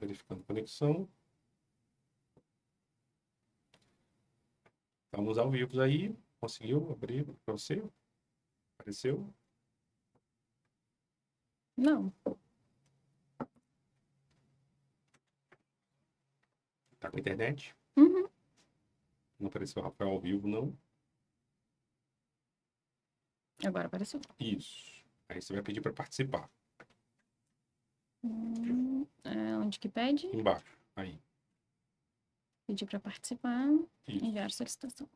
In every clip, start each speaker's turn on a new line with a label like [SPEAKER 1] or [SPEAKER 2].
[SPEAKER 1] Verificando conexão. Estamos ao vivo aí. Conseguiu abrir para você? Apareceu?
[SPEAKER 2] Não.
[SPEAKER 1] Tá com a internet?
[SPEAKER 2] Uhum.
[SPEAKER 1] Não apareceu o Rafael ao vivo, não?
[SPEAKER 2] Agora apareceu.
[SPEAKER 1] Isso. Aí você vai pedir para participar.
[SPEAKER 2] Onde que pede?
[SPEAKER 1] Embaixo. Aí.
[SPEAKER 2] Pedir para participar.
[SPEAKER 1] Isso.
[SPEAKER 2] Enviar solicitação.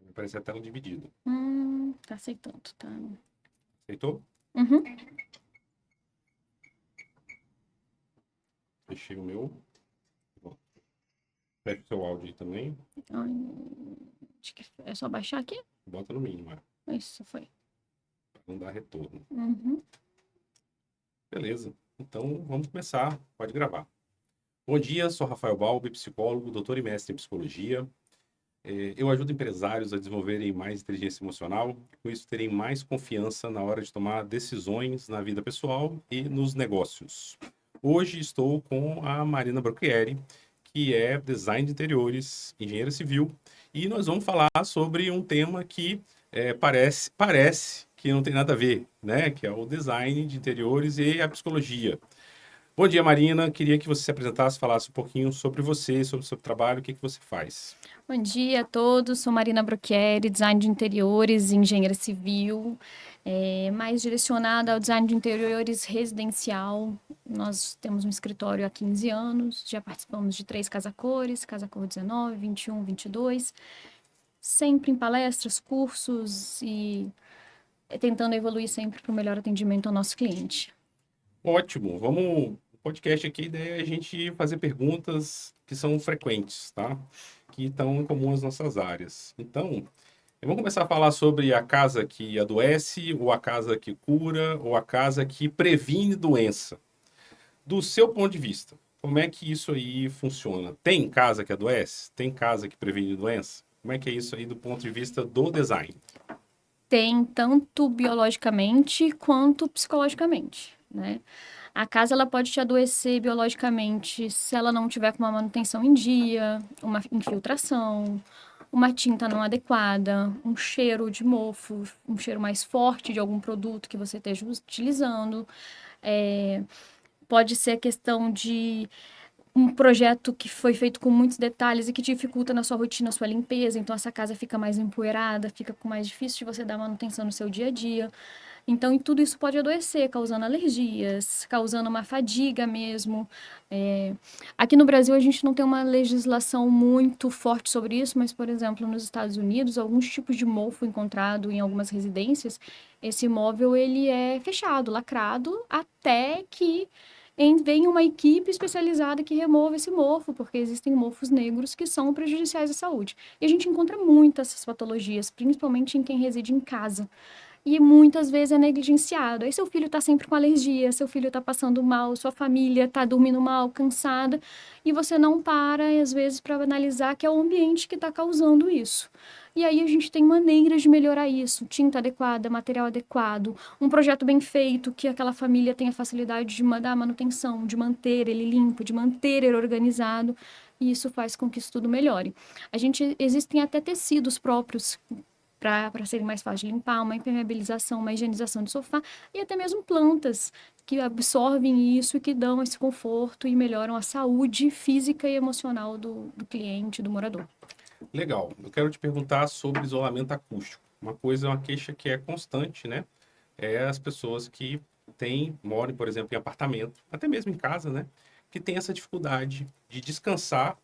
[SPEAKER 1] Vai aparecer a tela dividida.
[SPEAKER 2] Tá aceitando, tá.
[SPEAKER 1] Aceitou?
[SPEAKER 2] Uhum.
[SPEAKER 1] Fechei o meu. Fecha o seu áudio aí também.
[SPEAKER 2] Acho que é só baixar aqui?
[SPEAKER 1] Bota no mínimo,
[SPEAKER 2] Isso, foi.
[SPEAKER 1] para não dar retorno.
[SPEAKER 2] Uhum.
[SPEAKER 1] Beleza. Então, vamos começar. Pode gravar. Bom dia, sou Rafael Balbi, psicólogo, doutor e mestre em psicologia. Eu ajudo empresários a desenvolverem mais inteligência emocional, com isso terem mais confiança na hora de tomar decisões na vida pessoal e nos negócios. Hoje estou com a Marina Brocchieri, que é design de interiores, engenheira civil, e nós vamos falar sobre um tema que parece que não tem nada a ver, né? Que é o design de interiores e a psicologia. Bom dia, Marina. Queria que você se apresentasse, falasse um pouquinho sobre você, sobre o seu trabalho, o que você faz.
[SPEAKER 2] Bom dia a todos, sou Marina Brocchieri, design de interiores e engenheira civil, mais direcionada ao design de interiores residencial. Nós temos um escritório há 15 anos, já participamos de 3 Casa Cores, Casa Cor 19, 21, 22, sempre em palestras, cursos e tentando evoluir sempre para o melhor atendimento ao nosso cliente.
[SPEAKER 1] Ótimo. Vamos... O podcast aqui, a ideia é a gente fazer perguntas que são frequentes, tá? Que estão em comum às nossas áreas. Então, vamos começar a falar sobre a casa que adoece, ou a casa que cura, ou a casa que previne doença. Do seu ponto de vista, como é que isso aí funciona? Tem casa que adoece? Tem casa que previne doença? Como é que é isso aí do ponto de vista do design?
[SPEAKER 2] Tem tanto biologicamente quanto psicologicamente, né? A casa ela pode te adoecer biologicamente se ela não tiver com uma manutenção em dia, uma infiltração, uma tinta não adequada, um cheiro de mofo, um cheiro mais forte de algum produto que você esteja utilizando. Pode ser a questão de um projeto que foi feito com muitos detalhes e que dificulta na sua rotina a sua limpeza, então essa casa fica mais empoeirada, fica com mais difícil de você dar manutenção no seu dia a dia. Então, tudo isso pode adoecer, causando alergias, causando uma fadiga mesmo. Aqui no Brasil, a gente não tem uma legislação muito forte sobre isso, mas, por exemplo, nos Estados Unidos, alguns tipos de mofo encontrado em algumas residências, esse imóvel ele é fechado, lacrado, até que venha uma equipe especializada que remova esse mofo, porque existem mofos negros que são prejudiciais à saúde. E a gente encontra muitas essas patologias, principalmente em quem reside em casa. E muitas vezes é negligenciado. Aí seu filho está sempre com alergia, seu filho está passando mal, sua família está dormindo mal, cansada, e você não para, às vezes, para analisar que é o ambiente que está causando isso. E aí a gente tem maneiras de melhorar isso, tinta adequada, material adequado, um projeto bem feito, que aquela família tenha facilidade de mandar a manutenção, de manter ele limpo, de manter ele organizado, e isso faz com que isso tudo melhore. Existem até tecidos próprios para serem mais fáceis de limpar, uma impermeabilização, uma higienização de sofá e até mesmo plantas que absorvem isso e que dão esse conforto e melhoram a saúde física e emocional do cliente, do morador.
[SPEAKER 1] Legal. Eu quero te perguntar sobre isolamento acústico. Uma queixa que é constante, né? É as pessoas que moram, por exemplo, em apartamento, até mesmo em casa, né? Que tem essa dificuldade de descansar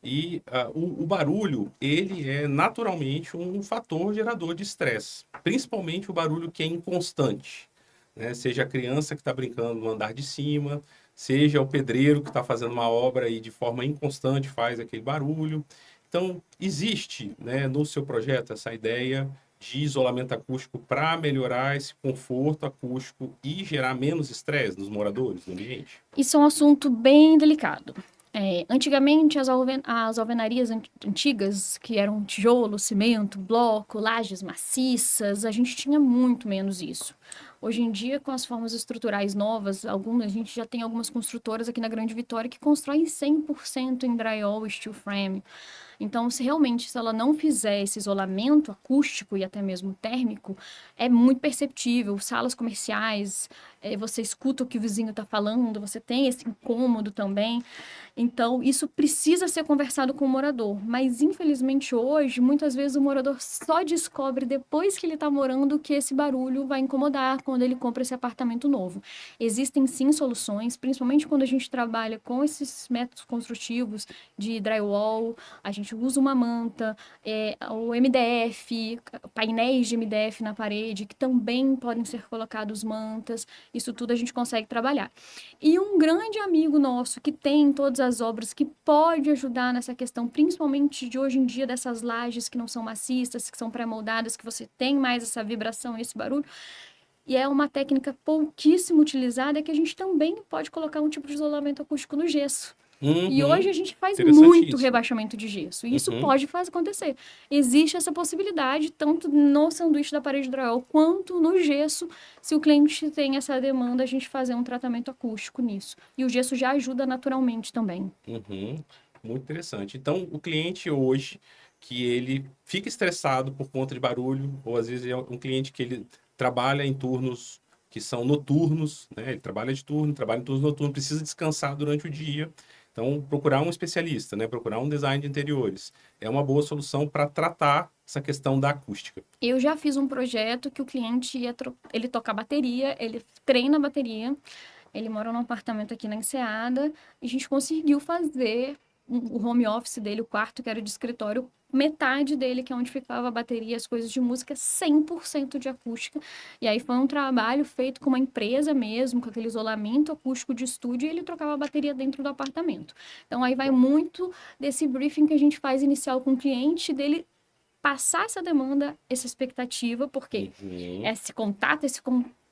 [SPEAKER 1] e o barulho, ele é naturalmente um fator gerador de estresse, principalmente o barulho que é inconstante, né? Seja a criança que está brincando no andar de cima, seja o pedreiro que está fazendo uma obra e de forma inconstante faz aquele barulho. Então, existe, né, no seu projeto essa ideia de isolamento acústico para melhorar esse conforto acústico e gerar menos estresse nos moradores do ambiente?
[SPEAKER 2] Isso é um assunto bem delicado. Antigamente, as alvenarias antigas, que eram tijolo, cimento, bloco, lajes maciças, a gente tinha muito menos isso. Hoje em dia, com as formas estruturais novas, a gente já tem algumas construtoras aqui na Grande Vitória que constroem 100% em drywall e steel frame. Então, se ela não fizer esse isolamento acústico e até mesmo térmico, é muito perceptível. Salas comerciais, você escuta o que o vizinho está falando, você tem esse incômodo também. Então, isso precisa ser conversado com o morador. Mas, infelizmente, hoje, muitas vezes o morador só descobre depois que ele está morando que esse barulho vai incomodar quando ele compra esse apartamento novo. Existem, sim, soluções, principalmente quando a gente trabalha com esses métodos construtivos de drywall, a gente usa uma manta, o MDF, painéis de MDF na parede, que também podem ser colocados mantas, isso tudo a gente consegue trabalhar. E um grande amigo nosso que tem todas as obras que pode ajudar nessa questão, principalmente de hoje em dia, dessas lajes que não são maciças, que são pré-moldadas, que você tem mais essa vibração e esse barulho, e é uma técnica pouquíssimo utilizada, é que a gente também pode colocar um tipo de isolamento acústico no gesso. E hoje
[SPEAKER 1] Uhum,
[SPEAKER 2] a gente faz muito
[SPEAKER 1] interessantíssimo.
[SPEAKER 2] rebaixamento de gesso. E isso
[SPEAKER 1] Uhum.
[SPEAKER 2] pode fazer acontecer. Existe essa possibilidade, tanto no sanduíche da parede drywall quanto no gesso. Se o cliente tem essa demanda, a gente fazer um tratamento acústico nisso. E o gesso já ajuda naturalmente também.
[SPEAKER 1] Uhum, muito interessante. Então, o cliente hoje, que ele fica estressado por conta de barulho, ou às vezes é um cliente que ele trabalha em turnos que são noturnos, né? Ele trabalha de turno, trabalha em turno noturno, precisa descansar durante o dia. Então, procurar um especialista, né? Procurar um design de interiores. É uma boa solução para tratar essa questão da acústica.
[SPEAKER 2] Eu já fiz um projeto que o cliente ele toca bateria, ele treina a bateria. Ele mora num apartamento aqui na Enseada e a gente conseguiu fazer o home office dele, o quarto que era de escritório, metade dele, que é onde ficava a bateria, as coisas de música, 100% de acústica. E aí foi um trabalho feito com uma empresa mesmo, com aquele isolamento acústico de estúdio, e ele trocava a bateria dentro do apartamento. Então aí vai muito desse briefing que a gente faz inicial com o cliente, dele passar essa demanda, essa expectativa, porque
[SPEAKER 1] Uhum.
[SPEAKER 2] esse contato,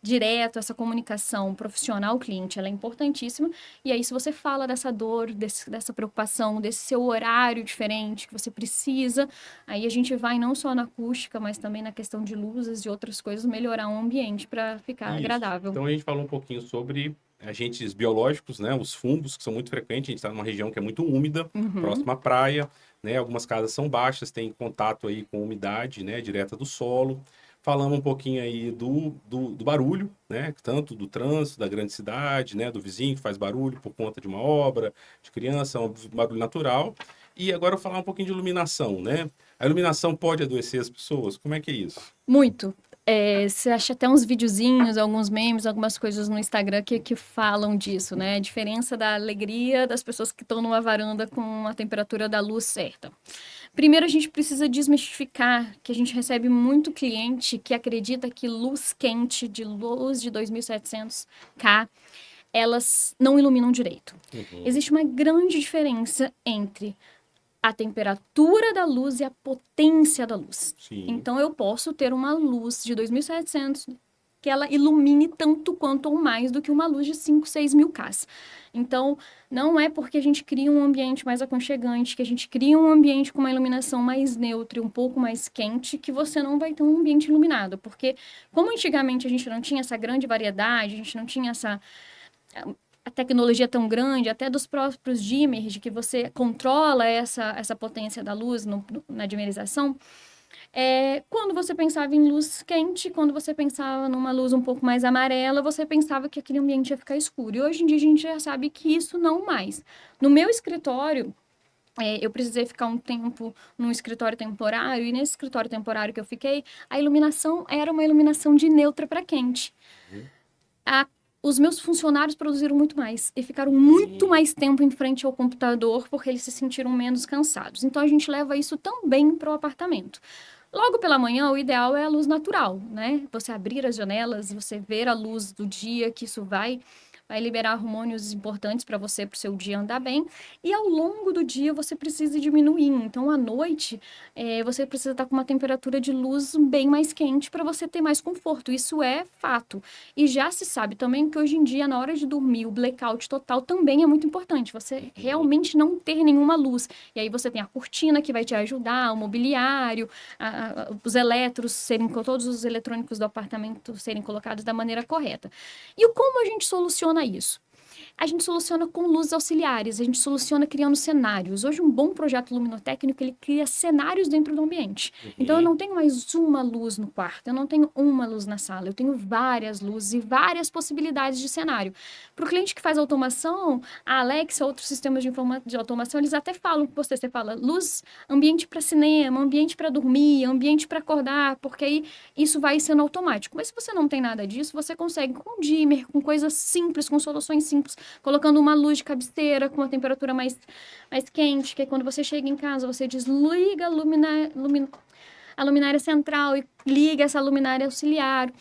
[SPEAKER 2] direto, essa comunicação profissional-cliente, ela é importantíssima. E aí, se você fala dessa dor, dessa preocupação, desse seu horário diferente que você precisa, aí a gente vai não só na acústica, mas também na questão de luzes e outras coisas, melhorar o ambiente para ficar
[SPEAKER 1] Isso.
[SPEAKER 2] agradável.
[SPEAKER 1] Então a gente falou um pouquinho sobre agentes biológicos, né? Os fungos, que são muito frequentes. A gente está numa região que é muito úmida,
[SPEAKER 2] Uhum.
[SPEAKER 1] próxima à praia, né? Algumas casas são baixas, tem contato aí com umidade, né? Direta do solo. Falamos um pouquinho aí do barulho, né? Tanto do trânsito, da grande cidade, né? Do vizinho que faz barulho por conta de uma obra, de criança, um barulho natural. E agora eu vou falar um pouquinho de iluminação, né? A iluminação pode adoecer as pessoas? Como é que é isso?
[SPEAKER 2] Muito. Você acha até uns videozinhos, alguns memes, algumas coisas no Instagram que falam disso, né? A diferença da alegria das pessoas que estão numa varanda com a temperatura da luz certa. Primeiro, a gente precisa desmistificar que a gente recebe muito cliente que acredita que luz quente, de luz de 2700K, elas não iluminam direito.
[SPEAKER 1] Uhum.
[SPEAKER 2] Existe uma grande diferença entre a temperatura da luz e a potência da luz.
[SPEAKER 1] Sim.
[SPEAKER 2] Então, eu posso ter uma luz de 2700 que ela ilumine tanto quanto ou mais do que uma luz de 5, 6 mil K. Então, não é porque a gente cria um ambiente mais aconchegante, que a gente cria um ambiente com uma iluminação mais neutra e um pouco mais quente, que você não vai ter um ambiente iluminado. Porque, como antigamente a gente não tinha essa grande variedade, a gente não tinha a tecnologia tão grande, até dos próprios dimmers, de que você controla essa potência da luz na dimerização, quando você pensava em luz quente, quando você pensava numa luz um pouco mais amarela, você pensava que aquele ambiente ia ficar escuro. E hoje em dia a gente já sabe que isso não mais. No meu escritório, eu precisei ficar um tempo num escritório temporário, e nesse escritório temporário que eu fiquei, a iluminação era uma iluminação de neutra para quente.
[SPEAKER 1] Uhum.
[SPEAKER 2] Os meus funcionários produziram muito mais e ficaram muito mais tempo em frente ao computador porque eles se sentiram menos cansados. Então a gente leva isso também para o apartamento. Logo pela manhã, o ideal é a luz natural, né? Você abrir as janelas, você ver a luz do dia, que isso vai vai liberar hormônios importantes para você, para o seu dia andar bem. E ao longo do dia você precisa diminuir. Então, à noite, você precisa estar com uma temperatura de luz bem mais quente para você ter mais conforto. Isso é fato. E já se sabe também que hoje em dia, na hora de dormir, o blackout total também é muito importante. Você realmente não ter nenhuma luz. E aí você tem a cortina que vai te ajudar, o mobiliário, os eletros serem, todos os eletrônicos do apartamento serem colocados da maneira correta. E como a gente soluciona isso? A gente soluciona com luzes auxiliares, a gente soluciona criando cenários. Hoje, um bom projeto luminotécnico, ele cria cenários dentro do ambiente. Então, eu não tenho mais uma luz no quarto, eu não tenho uma luz na sala, eu tenho várias luzes e várias possibilidades de cenário. Para o cliente que faz automação, a Alexa, outros sistemas de automação, eles até falam com você fala luz, ambiente para cinema, ambiente para dormir, ambiente para acordar, porque aí isso vai sendo automático. Mas se você não tem nada disso, você consegue com dimmer, com coisas simples, com soluções simples, colocando uma luz de cabeceira com uma temperatura mais quente, que aí quando você chega em casa, você desliga a luminária central e liga essa luminária auxiliar.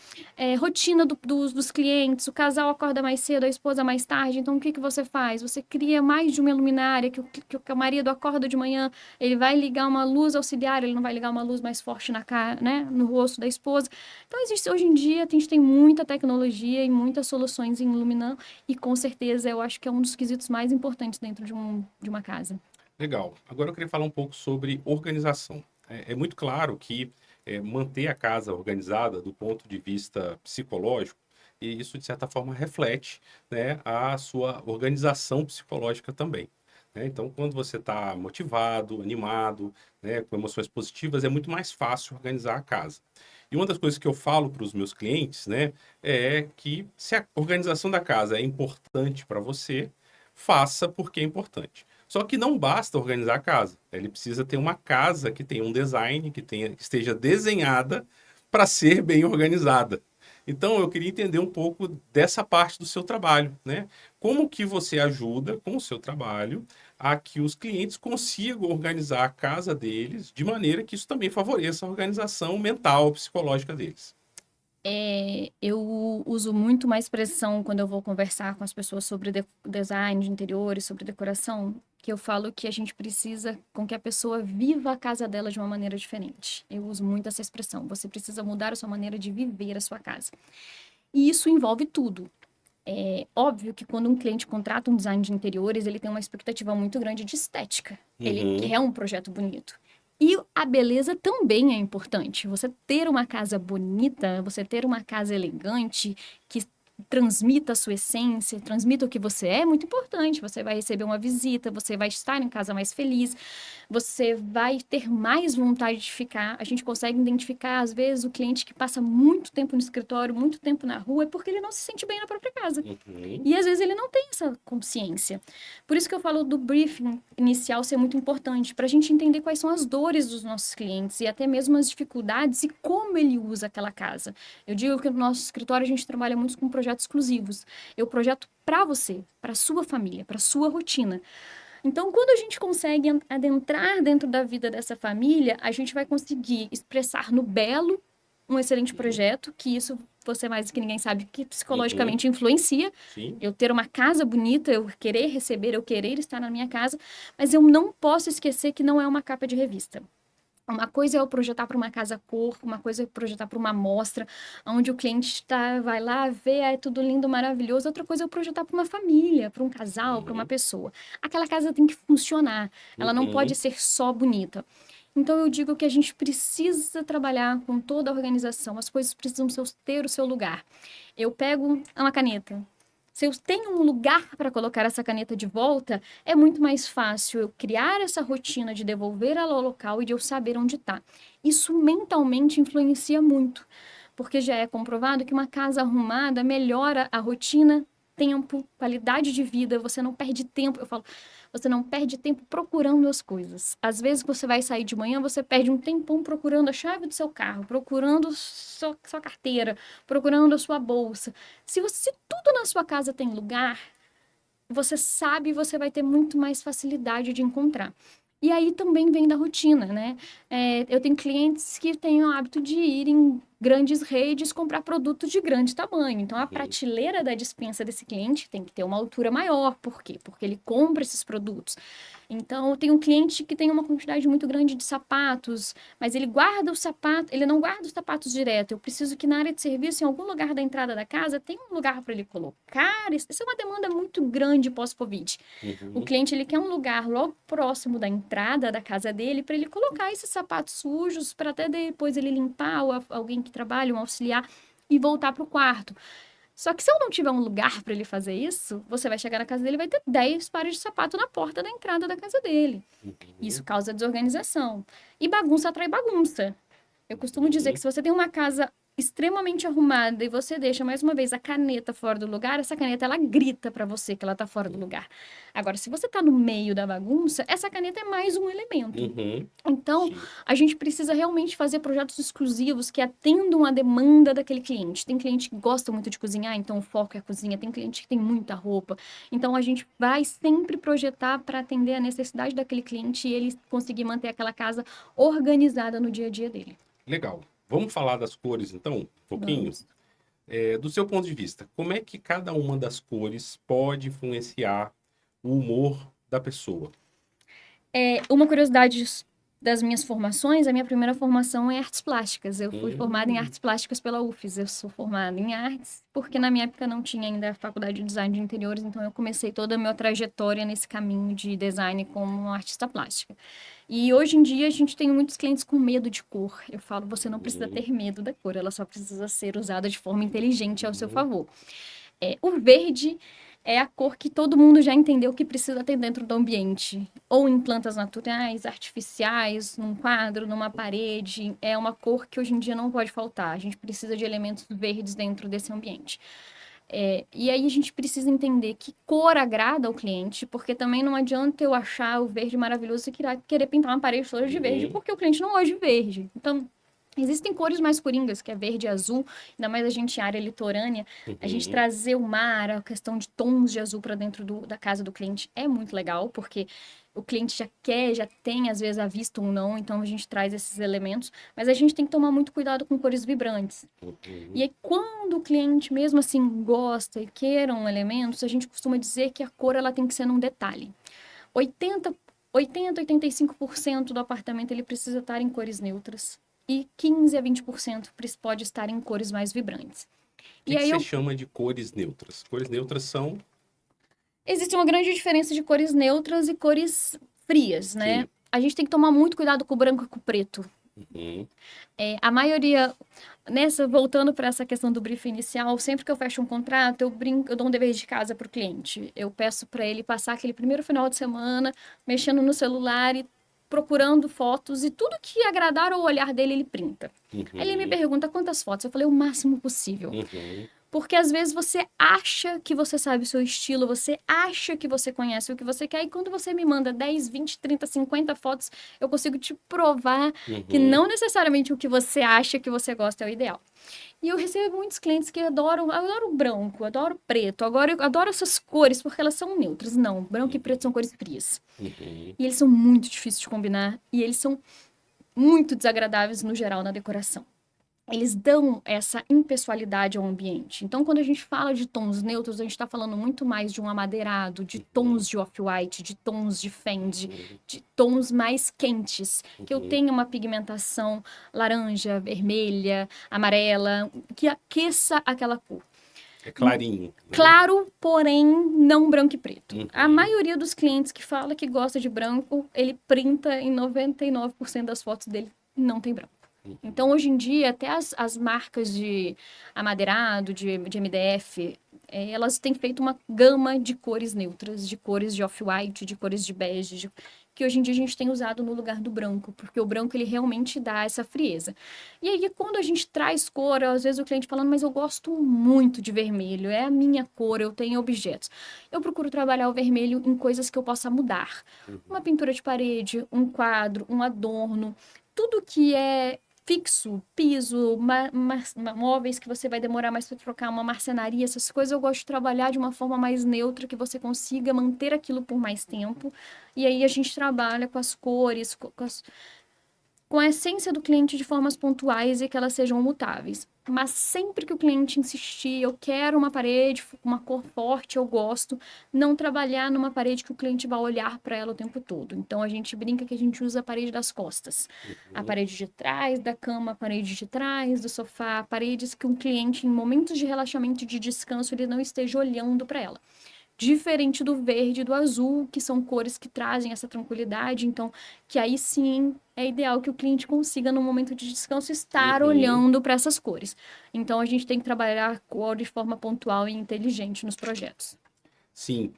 [SPEAKER 2] Rotina dos clientes, o casal acorda mais cedo, a esposa mais tarde, então o que você faz? Você cria mais de uma luminária, que o marido acorda de manhã, ele vai ligar uma luz auxiliar, ele não vai ligar uma luz mais forte né, no rosto da esposa. Então, hoje em dia, a gente tem muita tecnologia e muitas soluções em luminar, e com certeza eu acho que é um dos quesitos mais importantes dentro de uma casa.
[SPEAKER 1] Legal. Agora eu queria falar um pouco sobre organização. É muito claro que manter a casa organizada do ponto de vista psicológico, e isso de certa forma reflete, né, a sua organização psicológica também, né? Então, quando você está motivado, animado, né, com emoções positivas, é muito mais fácil organizar a casa. E uma das coisas que eu falo para os meus clientes, né, é que se a organização da casa é importante para você, faça porque é importante. Só que não basta organizar a casa. Ele precisa ter uma casa que tenha um design, que esteja desenhada para ser bem organizada. Então, eu queria entender um pouco dessa parte do seu trabalho, né? Como que você ajuda com o seu trabalho a que os clientes consigam organizar a casa deles de maneira que isso também favoreça a organização mental, psicológica deles.
[SPEAKER 2] Eu uso muito uma expressão quando eu vou conversar com as pessoas sobre design de interiores, sobre decoração, que eu falo que a gente precisa com que a pessoa viva a casa dela de uma maneira diferente. Eu uso muito essa expressão. Você precisa mudar a sua maneira de viver a sua casa. E isso envolve tudo. É óbvio que quando um cliente contrata um design de interiores, ele tem uma expectativa muito grande de estética. Ele quer um projeto bonito. E a beleza também é importante. Você ter uma casa bonita, você ter uma casa elegante, que transmita a sua essência, transmita o que você é muito importante. Você vai receber uma visita, você vai estar em casa mais feliz, você vai ter mais vontade de ficar. A gente consegue identificar, às vezes, o cliente que passa muito tempo no escritório, muito tempo na rua, é porque ele não se sente bem na própria casa. E às vezes ele não tem essa consciência. Por isso que eu falo do briefing inicial ser muito importante, para a gente entender quais são as dores dos nossos clientes e até mesmo as dificuldades e como ele usa aquela casa. Eu digo que no nosso escritório a gente trabalha muito com projetos exclusivos. Eu projeto para você, para sua família, para sua rotina. Então, quando a gente consegue adentrar dentro da vida dessa família, a gente vai conseguir expressar no belo um excelente projeto, que isso você mais do que ninguém sabe que psicologicamente influencia.
[SPEAKER 1] Sim.
[SPEAKER 2] Eu ter uma casa bonita, eu querer receber, eu querer estar na minha casa, mas eu não posso esquecer que não é uma capa de revista. Uma coisa é eu projetar para uma casa cor, uma coisa é eu projetar para uma amostra, onde o cliente vai lá ver, é tudo lindo, maravilhoso. Outra coisa é eu projetar para uma família, para um casal, para uma pessoa. Aquela casa tem que funcionar, ela não pode ser só bonita. Então, eu digo que a gente precisa trabalhar com toda a organização, as coisas precisam ter o seu lugar. Eu pego uma caneta. Se eu tenho um lugar para colocar essa caneta de volta, é muito mais fácil eu criar essa rotina de devolver ela ao local e de eu saber onde está. Isso mentalmente influencia muito, porque já é comprovado que uma casa arrumada melhora a rotina, tempo, qualidade de vida, você não perde tempo. Eu falo, você não perde tempo procurando as coisas. Às vezes você vai sair de manhã, você perde um tempão procurando a chave do seu carro, procurando sua carteira, procurando a sua bolsa. Se tudo na sua casa tem lugar, você sabe, você vai ter muito mais facilidade de encontrar. E aí também vem da rotina, né? Eu tenho clientes que têm o hábito de irem grandes redes comprar produtos de grande tamanho. Então, a
[SPEAKER 1] Uhum.
[SPEAKER 2] prateleira da despensa desse cliente tem que ter uma altura maior. Por quê? Porque ele compra esses produtos. Então, tem um cliente que tem uma quantidade muito grande de sapatos, mas ele guarda o sapato, ele não guarda os sapatos direto. Eu preciso que na área de serviço, em algum lugar da entrada da casa, tenha um lugar para ele colocar. Isso é uma demanda muito grande pós-Covid. O
[SPEAKER 1] Uhum.
[SPEAKER 2] cliente ele quer um lugar logo próximo da entrada da casa dele para ele colocar esses sapatos sujos, para até depois ele limpar, ou alguém que trabalha, um auxiliar, e voltar para o quarto. Só que se eu não tiver um lugar para ele fazer isso, você vai chegar na casa dele e vai ter 10 pares de sapato na porta da entrada da casa dele. Isso
[SPEAKER 1] Uhum.
[SPEAKER 2] causa desorganização. E bagunça atrai bagunça. Eu costumo dizer que
[SPEAKER 1] Uhum.
[SPEAKER 2] se você tem uma casa extremamente arrumada e você deixa mais uma vez a caneta fora do lugar, essa caneta ela grita para você que ela tá fora do lugar. Agora, se você tá no meio da bagunça, essa caneta é mais um elemento.
[SPEAKER 1] Uhum.
[SPEAKER 2] Então,
[SPEAKER 1] Sim.
[SPEAKER 2] a gente precisa realmente fazer projetos exclusivos que atendam a demanda daquele cliente. Tem cliente que gosta muito de cozinhar, então o foco é a cozinha. Tem cliente que tem muita roupa. Então, a gente vai sempre projetar para atender a necessidade daquele cliente e ele conseguir manter aquela casa organizada no dia a dia dele.
[SPEAKER 1] Legal. Vamos falar das cores, então, um pouquinho?
[SPEAKER 2] Vamos.
[SPEAKER 1] Do seu ponto de vista, como é que cada uma das cores pode influenciar o humor da pessoa?
[SPEAKER 2] Uma curiosidade das minhas formações, a minha primeira formação é artes plásticas. Eu fui formada em
[SPEAKER 1] Hum.
[SPEAKER 2] artes plásticas pela UFES. Eu sou formada em artes, porque na minha época não tinha ainda a faculdade de design de interiores, então eu comecei toda a minha trajetória nesse caminho de design como artista plástica. E hoje em dia a gente tem muitos clientes com medo de cor. Eu falo, você não precisa
[SPEAKER 1] Uhum.
[SPEAKER 2] ter medo da cor, ela só precisa ser usada de forma inteligente ao seu
[SPEAKER 1] Uhum.
[SPEAKER 2] favor. O verde é a cor que todo mundo já entendeu que precisa ter dentro do ambiente. Ou em plantas naturais, artificiais, num quadro, numa parede. É uma cor que hoje em dia não pode faltar. A gente precisa de elementos verdes dentro desse ambiente. E aí a gente precisa entender que cor agrada ao cliente, porque também não adianta eu achar o verde maravilhoso e querer pintar uma parede toda de verde,
[SPEAKER 1] Uhum.
[SPEAKER 2] porque o cliente não gosta de verde. Então, existem cores mais coringas, que é verde e azul, ainda mais a gente em área litorânea, a gente
[SPEAKER 1] Uhum.
[SPEAKER 2] trazer o mar, a questão de tons de azul para dentro da casa do cliente é muito legal, porque o cliente já quer, já tem às vezes a vista um não, então a gente traz esses elementos, mas a gente tem que tomar muito cuidado com cores vibrantes.
[SPEAKER 1] Uhum.
[SPEAKER 2] E aí, quando o cliente mesmo assim gosta e queiram elementos, a gente costuma dizer que a cor ela tem que ser num detalhe. 85% do apartamento ele precisa estar em cores neutras e 15 a 20% pode estar em cores mais vibrantes.
[SPEAKER 1] O que
[SPEAKER 2] E
[SPEAKER 1] que
[SPEAKER 2] aí
[SPEAKER 1] você chama de cores neutras? Cores neutras são,
[SPEAKER 2] existe uma grande diferença de cores neutras e cores frias, né?
[SPEAKER 1] sim.
[SPEAKER 2] A gente tem que tomar muito cuidado com o branco e com o preto.
[SPEAKER 1] Uhum.
[SPEAKER 2] A maioria, voltando para essa questão do brief inicial, sempre que eu fecho um contrato, eu dou um dever de casa para o cliente. Eu peço para ele passar aquele primeiro final de semana mexendo no celular e procurando fotos e tudo que agradar ao olhar dele, ele printa. Aí ele me
[SPEAKER 1] Uhum.
[SPEAKER 2] pergunta quantas fotos. Eu falei o máximo possível.
[SPEAKER 1] Uhum.
[SPEAKER 2] Porque às vezes você acha que você sabe o seu estilo, você acha que você conhece o que você quer, e quando você me manda 10, 20, 30, 50 fotos, eu consigo te provar que
[SPEAKER 1] Uhum.
[SPEAKER 2] não necessariamente o que você acha que você gosta é o ideal. E eu recebo muitos clientes que adoram, eu adoro branco, adoro preto, agora eu adoro essas cores porque elas são neutras. Não, branco e preto são cores frias.
[SPEAKER 1] Uhum.
[SPEAKER 2] E eles são muito difíceis de combinar e eles são muito desagradáveis no geral na decoração. Eles dão essa impessoalidade ao ambiente. Então, quando a gente fala de tons neutros, a gente está falando muito mais de um amadeirado, de
[SPEAKER 1] Uhum.
[SPEAKER 2] tons de off-white, de tons de fendi,
[SPEAKER 1] Uhum.
[SPEAKER 2] de tons mais quentes, que eu
[SPEAKER 1] Uhum.
[SPEAKER 2] tenha uma pigmentação laranja, vermelha, amarela, que aqueça aquela cor.
[SPEAKER 1] É clarinho, né?
[SPEAKER 2] Claro, porém não branco e preto. A
[SPEAKER 1] Uhum.
[SPEAKER 2] maioria dos clientes que fala que gosta de branco, ele printa em 99% das fotos dele, não tem branco. Então,
[SPEAKER 1] Uhum.
[SPEAKER 2] hoje em dia, até as marcas de amadeirado, de MDF, elas têm feito uma gama de cores neutras, de cores de off-white, de cores de bege, que hoje em dia a gente tem usado no lugar do branco, porque o branco ele realmente dá essa frieza. E aí, quando a gente traz cor, às vezes o cliente falando, mas eu gosto muito de vermelho, é a minha cor, eu tenho objetos. Eu procuro trabalhar o vermelho em coisas que eu possa mudar. Uma
[SPEAKER 1] Uhum.
[SPEAKER 2] pintura de parede, um quadro, um adorno, tudo que é fixo, piso, móveis que você vai demorar mais para trocar, uma marcenaria, essas coisas eu gosto de trabalhar de uma forma mais neutra, que você consiga manter aquilo por mais tempo. E aí a gente trabalha com as cores, com a essência do cliente de formas pontuais e que elas sejam mutáveis. Mas sempre que o cliente insistir, eu quero uma parede com uma cor forte, eu gosto, não trabalhar numa parede que o cliente vai olhar para ela o tempo todo. Então a gente brinca que a gente usa a parede das costas. A
[SPEAKER 1] Uhum.
[SPEAKER 2] parede de trás da cama, a parede de trás do sofá, paredes que um cliente, em momentos de relaxamento e de descanso, ele não esteja olhando para ela. Diferente do verde e do azul, que são cores que trazem essa tranquilidade, então, que aí sim é ideal que o cliente consiga, no momento de descanso, estar
[SPEAKER 1] Uhum.
[SPEAKER 2] olhando para essas cores. Então, a gente tem que trabalhar a cor de forma pontual e inteligente nos projetos.
[SPEAKER 1] Sim,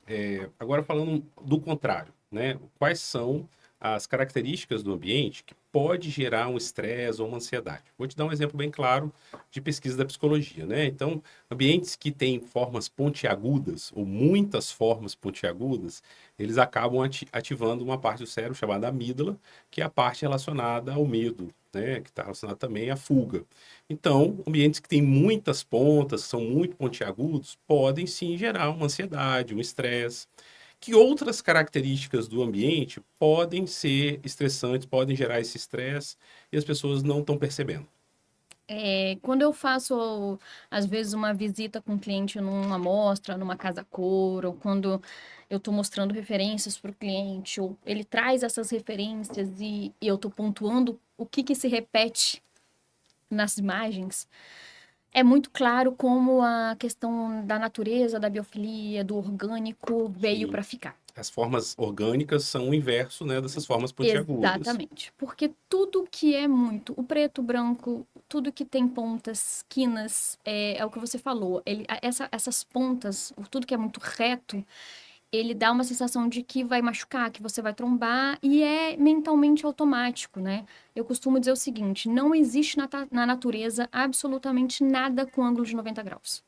[SPEAKER 1] agora falando do contrário, né? Quais são as características do ambiente que pode gerar um estresse ou uma ansiedade? Vou te dar um exemplo bem claro de pesquisa da psicologia, né? Então, ambientes que têm formas pontiagudas ou muitas formas pontiagudas, eles acabam ativando uma parte do cérebro chamada amígdala, que é a parte relacionada ao medo, né? Que está relacionada também à fuga. Então, ambientes que têm muitas pontas, são muito pontiagudos, podem sim gerar uma ansiedade, um estresse. Que outras características do ambiente podem ser estressantes, podem gerar esse estresse e as pessoas não estão percebendo?
[SPEAKER 2] Quando eu faço, às vezes, uma visita com o cliente numa mostra, numa casa cor, ou quando eu estou mostrando referências para o cliente, ou ele traz essas referências e eu estou pontuando o que que se repete nas imagens, é muito claro como a questão da natureza, da biofilia, do orgânico veio
[SPEAKER 1] Sim.
[SPEAKER 2] para ficar.
[SPEAKER 1] As formas orgânicas são o inverso, né, dessas formas pontiagudas.
[SPEAKER 2] Exatamente. Porque tudo que é muito, o preto, o branco, tudo que tem pontas, quinas, é o que você falou. Essas pontas, tudo que é muito reto, ele dá uma sensação de que vai machucar, que você vai trombar, e é mentalmente automático, né? Eu costumo dizer o seguinte: não existe na natureza absolutamente nada com ângulo de 90 graus.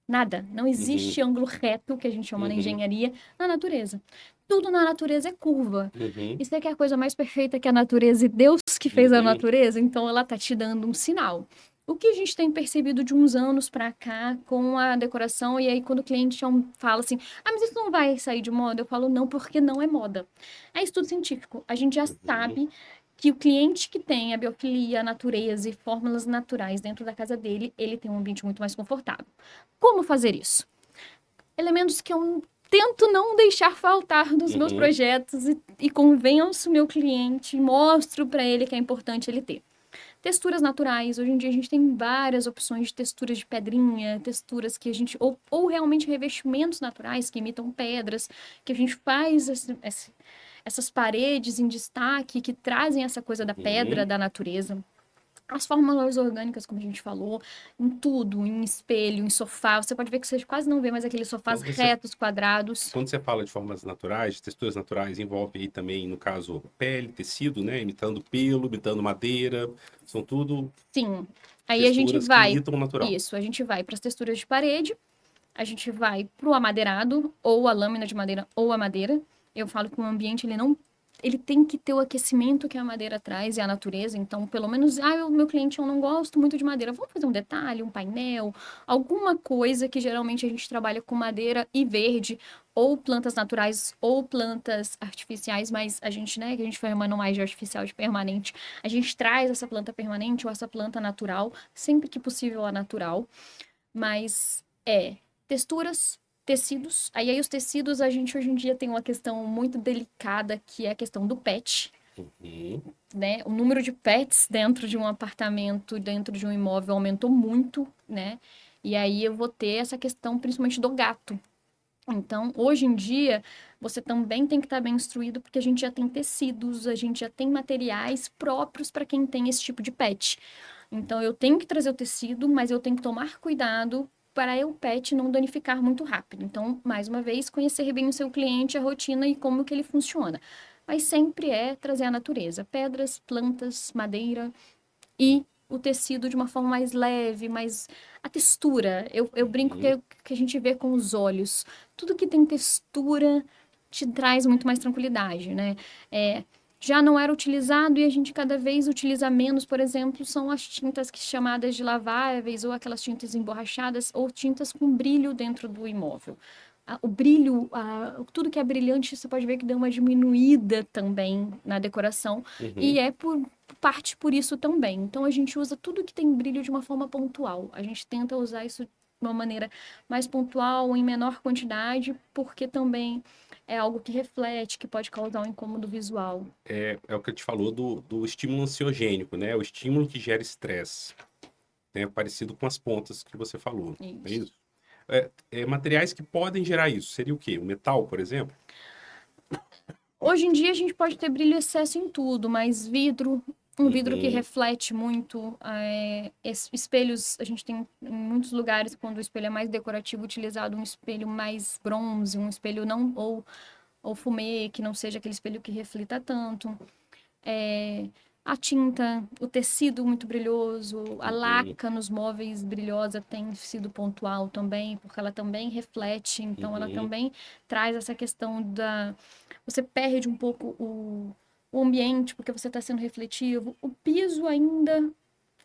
[SPEAKER 2] Nada. Não
[SPEAKER 1] Uhum,
[SPEAKER 2] existe ângulo reto, que a gente chama na
[SPEAKER 1] uhum,
[SPEAKER 2] engenharia, na natureza. Tudo na natureza é curva.
[SPEAKER 1] uhum,
[SPEAKER 2] E você quer a coisa mais perfeita que a natureza e Deus que fez a
[SPEAKER 1] uhum,
[SPEAKER 2] natureza? Então ela tá te dando um sinal. O que a gente tem percebido de uns anos pra cá com a decoração, e aí quando o cliente fala assim, ah, mas isso não vai sair de moda? Eu falo, não, porque não é moda. É estudo científico. A gente já
[SPEAKER 1] uhum,
[SPEAKER 2] sabe que o cliente que tem a biofilia, a natureza e fórmulas naturais dentro da casa dele, ele tem um ambiente muito mais confortável. Como fazer isso? Elementos que eu tento não deixar faltar dos meus
[SPEAKER 1] uhum,
[SPEAKER 2] projetos e convenço o meu cliente, mostro para ele que é importante ele ter. Texturas naturais. Hoje em dia a gente tem várias opções de texturas de pedrinha, texturas que a gente. Ou realmente revestimentos naturais que imitam pedras, que a gente faz essas paredes em destaque que trazem essa coisa da pedra,
[SPEAKER 1] uhum.
[SPEAKER 2] da natureza. As fórmulas orgânicas, como a gente falou, em tudo, em espelho, em sofá. Você pode ver que você quase não vê mais aqueles sofás
[SPEAKER 1] Quando você,
[SPEAKER 2] retos, quadrados.
[SPEAKER 1] quando você fala de formas naturais, texturas naturais, envolve aí também, no caso, pele, tecido, né? Imitando pelo, imitando madeira. São tudo
[SPEAKER 2] Sim. Aí a gente
[SPEAKER 1] texturas que
[SPEAKER 2] vai.
[SPEAKER 1] imitam o natural.
[SPEAKER 2] Isso, a gente vai para as texturas de parede, a gente vai para o amadeirado, ou a lâmina de madeira, ou a madeira. Eu falo que o ambiente ele não. Ele tem que ter o aquecimento que a madeira traz e a natureza. Então, pelo menos, o meu cliente eu não gosto muito de madeira. Vamos fazer um detalhe, um painel, alguma coisa que geralmente a gente trabalha com madeira e verde, ou plantas naturais, ou plantas artificiais, mas a gente, né, que a gente foi mais de artificial de permanente, a gente traz essa planta permanente ou essa planta natural, sempre que possível a natural. Mas texturas, tecidos. Aí os tecidos a gente hoje em dia tem uma questão muito delicada que é a questão do pet,
[SPEAKER 1] Uhum,
[SPEAKER 2] né? O número de pets dentro de um apartamento, dentro de um imóvel aumentou muito, né? E aí eu vou ter essa questão principalmente do gato. Então, hoje em dia, você também tem que estar bem instruído, porque a gente já tem tecidos, a gente já tem materiais próprios para quem tem esse tipo de pet. Então, eu tenho que trazer o tecido, mas eu tenho que tomar cuidado para o pet não danificar muito rápido. Então, mais uma vez, conhecer bem o seu cliente, a rotina e como que ele funciona. Mas sempre é trazer a natureza, pedras, plantas, madeira e o tecido de uma forma mais leve, mais a textura. Eu brinco
[SPEAKER 1] uhum.
[SPEAKER 2] que a gente vê com os olhos. Tudo que tem textura te traz muito mais tranquilidade, né? É, já não era utilizado e a gente cada vez utiliza menos, por exemplo, são as tintas que chamadas de laváveis ou aquelas tintas emborrachadas ou tintas com brilho dentro do imóvel. O brilho, tudo que é brilhante, você pode ver que deu uma diminuída também na decoração. E
[SPEAKER 1] Uhum.
[SPEAKER 2] é parte por isso também. Então, a gente usa tudo que tem brilho de uma forma pontual. A gente tenta usar isso de uma maneira mais pontual, em menor quantidade, porque também é algo que reflete, que pode causar um incômodo visual.
[SPEAKER 1] É o que a gente falou do estímulo ansiogênico, né? O estímulo que gera estresse, né? Parecido com as pontas que você falou, é
[SPEAKER 2] Isso.
[SPEAKER 1] isso? Materiais que podem gerar isso, seria o quê? O metal, por exemplo?
[SPEAKER 2] Hoje em dia a gente pode ter brilho excesso em tudo, mas vidro, um vidro que
[SPEAKER 1] Uhum,
[SPEAKER 2] reflete muito, espelhos, a gente tem em muitos lugares, quando o espelho é mais decorativo, utilizado um espelho mais bronze, um espelho não, ou fumê, que não seja aquele espelho que reflita tanto. É, a tinta, o tecido muito brilhoso, a
[SPEAKER 1] uhum,
[SPEAKER 2] laca nos móveis brilhosa tem sido pontual também, porque ela também reflete, então ela
[SPEAKER 1] uhum.
[SPEAKER 2] também traz essa questão da... Você perde um pouco o ambiente, porque você está sendo refletivo. O piso ainda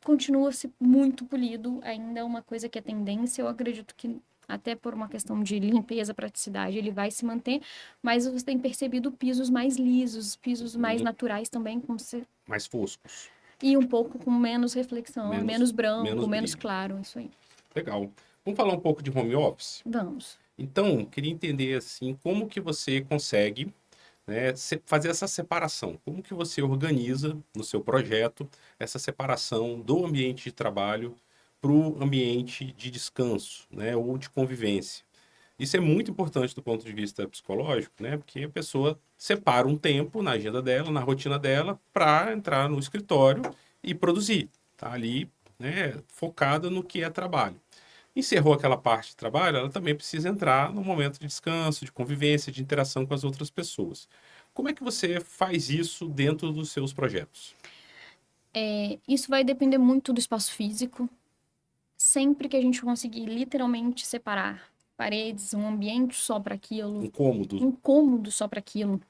[SPEAKER 2] continua-se muito polido, ainda é uma coisa que é tendência, eu acredito que até por uma questão de limpeza, praticidade, ele vai se manter, mas você tem percebido pisos mais lisos, pisos mais
[SPEAKER 1] Uhum.
[SPEAKER 2] naturais também, como se...
[SPEAKER 1] Mais foscos,
[SPEAKER 2] e um pouco com menos reflexão,
[SPEAKER 1] menos,
[SPEAKER 2] menos branco,
[SPEAKER 1] menos
[SPEAKER 2] menos
[SPEAKER 1] brilho.
[SPEAKER 2] claro, isso aí.
[SPEAKER 1] Legal. Vamos falar um pouco de home office?
[SPEAKER 2] Vamos.
[SPEAKER 1] Então, queria entender assim, como que você consegue, né, fazer essa separação? Como que você organiza no seu projeto essa separação do ambiente de trabalho para o ambiente de descanso, né, ou de convivência? Isso é muito importante do ponto de vista psicológico, né? Porque a pessoa separa um tempo na agenda dela, na rotina dela, para entrar no escritório e produzir. Tá ali, né, focada no que é trabalho. Encerrou aquela parte de trabalho, ela também precisa entrar no momento de descanso, de convivência, de interação com as outras pessoas. Como é que você faz isso dentro dos seus projetos?
[SPEAKER 2] Isso vai depender muito do espaço físico. Sempre que a gente conseguir literalmente separar paredes, um ambiente só para aquilo,
[SPEAKER 1] Incômodo?
[SPEAKER 2] um cômodo só para aquilo,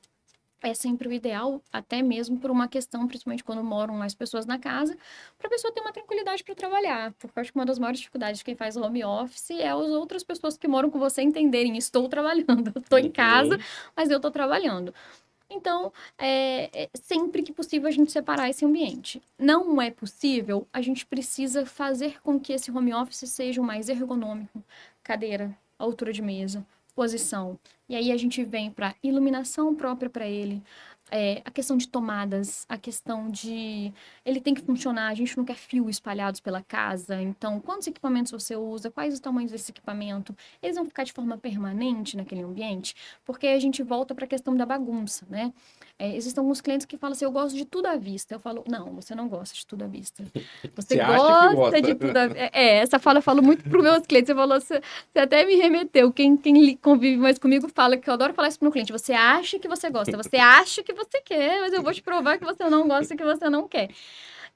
[SPEAKER 2] é sempre o ideal, até mesmo por uma questão, principalmente quando moram mais pessoas na casa, para a pessoa ter uma tranquilidade para trabalhar. Porque eu acho que uma das maiores dificuldades de quem faz home office é as outras pessoas que moram com você entenderem: estou trabalhando, estou em casa,
[SPEAKER 1] Uhum,
[SPEAKER 2] mas eu estou trabalhando. Então, sempre que possível a gente separar esse ambiente. Não é possível, a gente precisa fazer com que esse home office seja o mais ergonômico. Cadeira, altura de mesa, posição. E aí a gente vem para iluminação própria para ele, a questão de tomadas, a questão de... Ele tem que funcionar, a gente não quer fio espalhados pela casa. Então, quantos equipamentos você usa? Quais os tamanhos desse equipamento? Eles vão ficar de forma permanente naquele ambiente? Porque a gente volta para a questão da bagunça, né? Existem alguns clientes que falam assim: eu gosto de tudo à vista. Eu falo: não, você não gosta de tudo à vista. Você
[SPEAKER 1] você acha que
[SPEAKER 2] gosta
[SPEAKER 1] gosta?
[SPEAKER 2] de tudo à vista. Essa fala eu falo muito para os meus clientes. Você falou, você até me remeteu. Quem convive mais comigo fala que eu adoro falar isso para o meu cliente. Você acha que você gosta, você acha que você quer, mas eu vou te provar que você não gosta e que você não quer.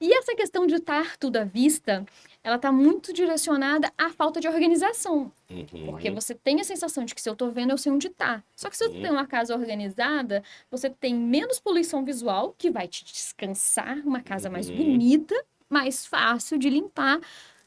[SPEAKER 2] E essa questão de estar tudo à vista, ela está muito direcionada à falta de organização. Porque
[SPEAKER 1] Uhum,
[SPEAKER 2] você tem a sensação de que se eu tô vendo, eu sei onde tá. Só que se você tem
[SPEAKER 1] uhum,
[SPEAKER 2] uma casa organizada, você tem menos poluição visual, que vai te descansar, uma casa mais
[SPEAKER 1] uhum.
[SPEAKER 2] bonita, mais fácil de limpar,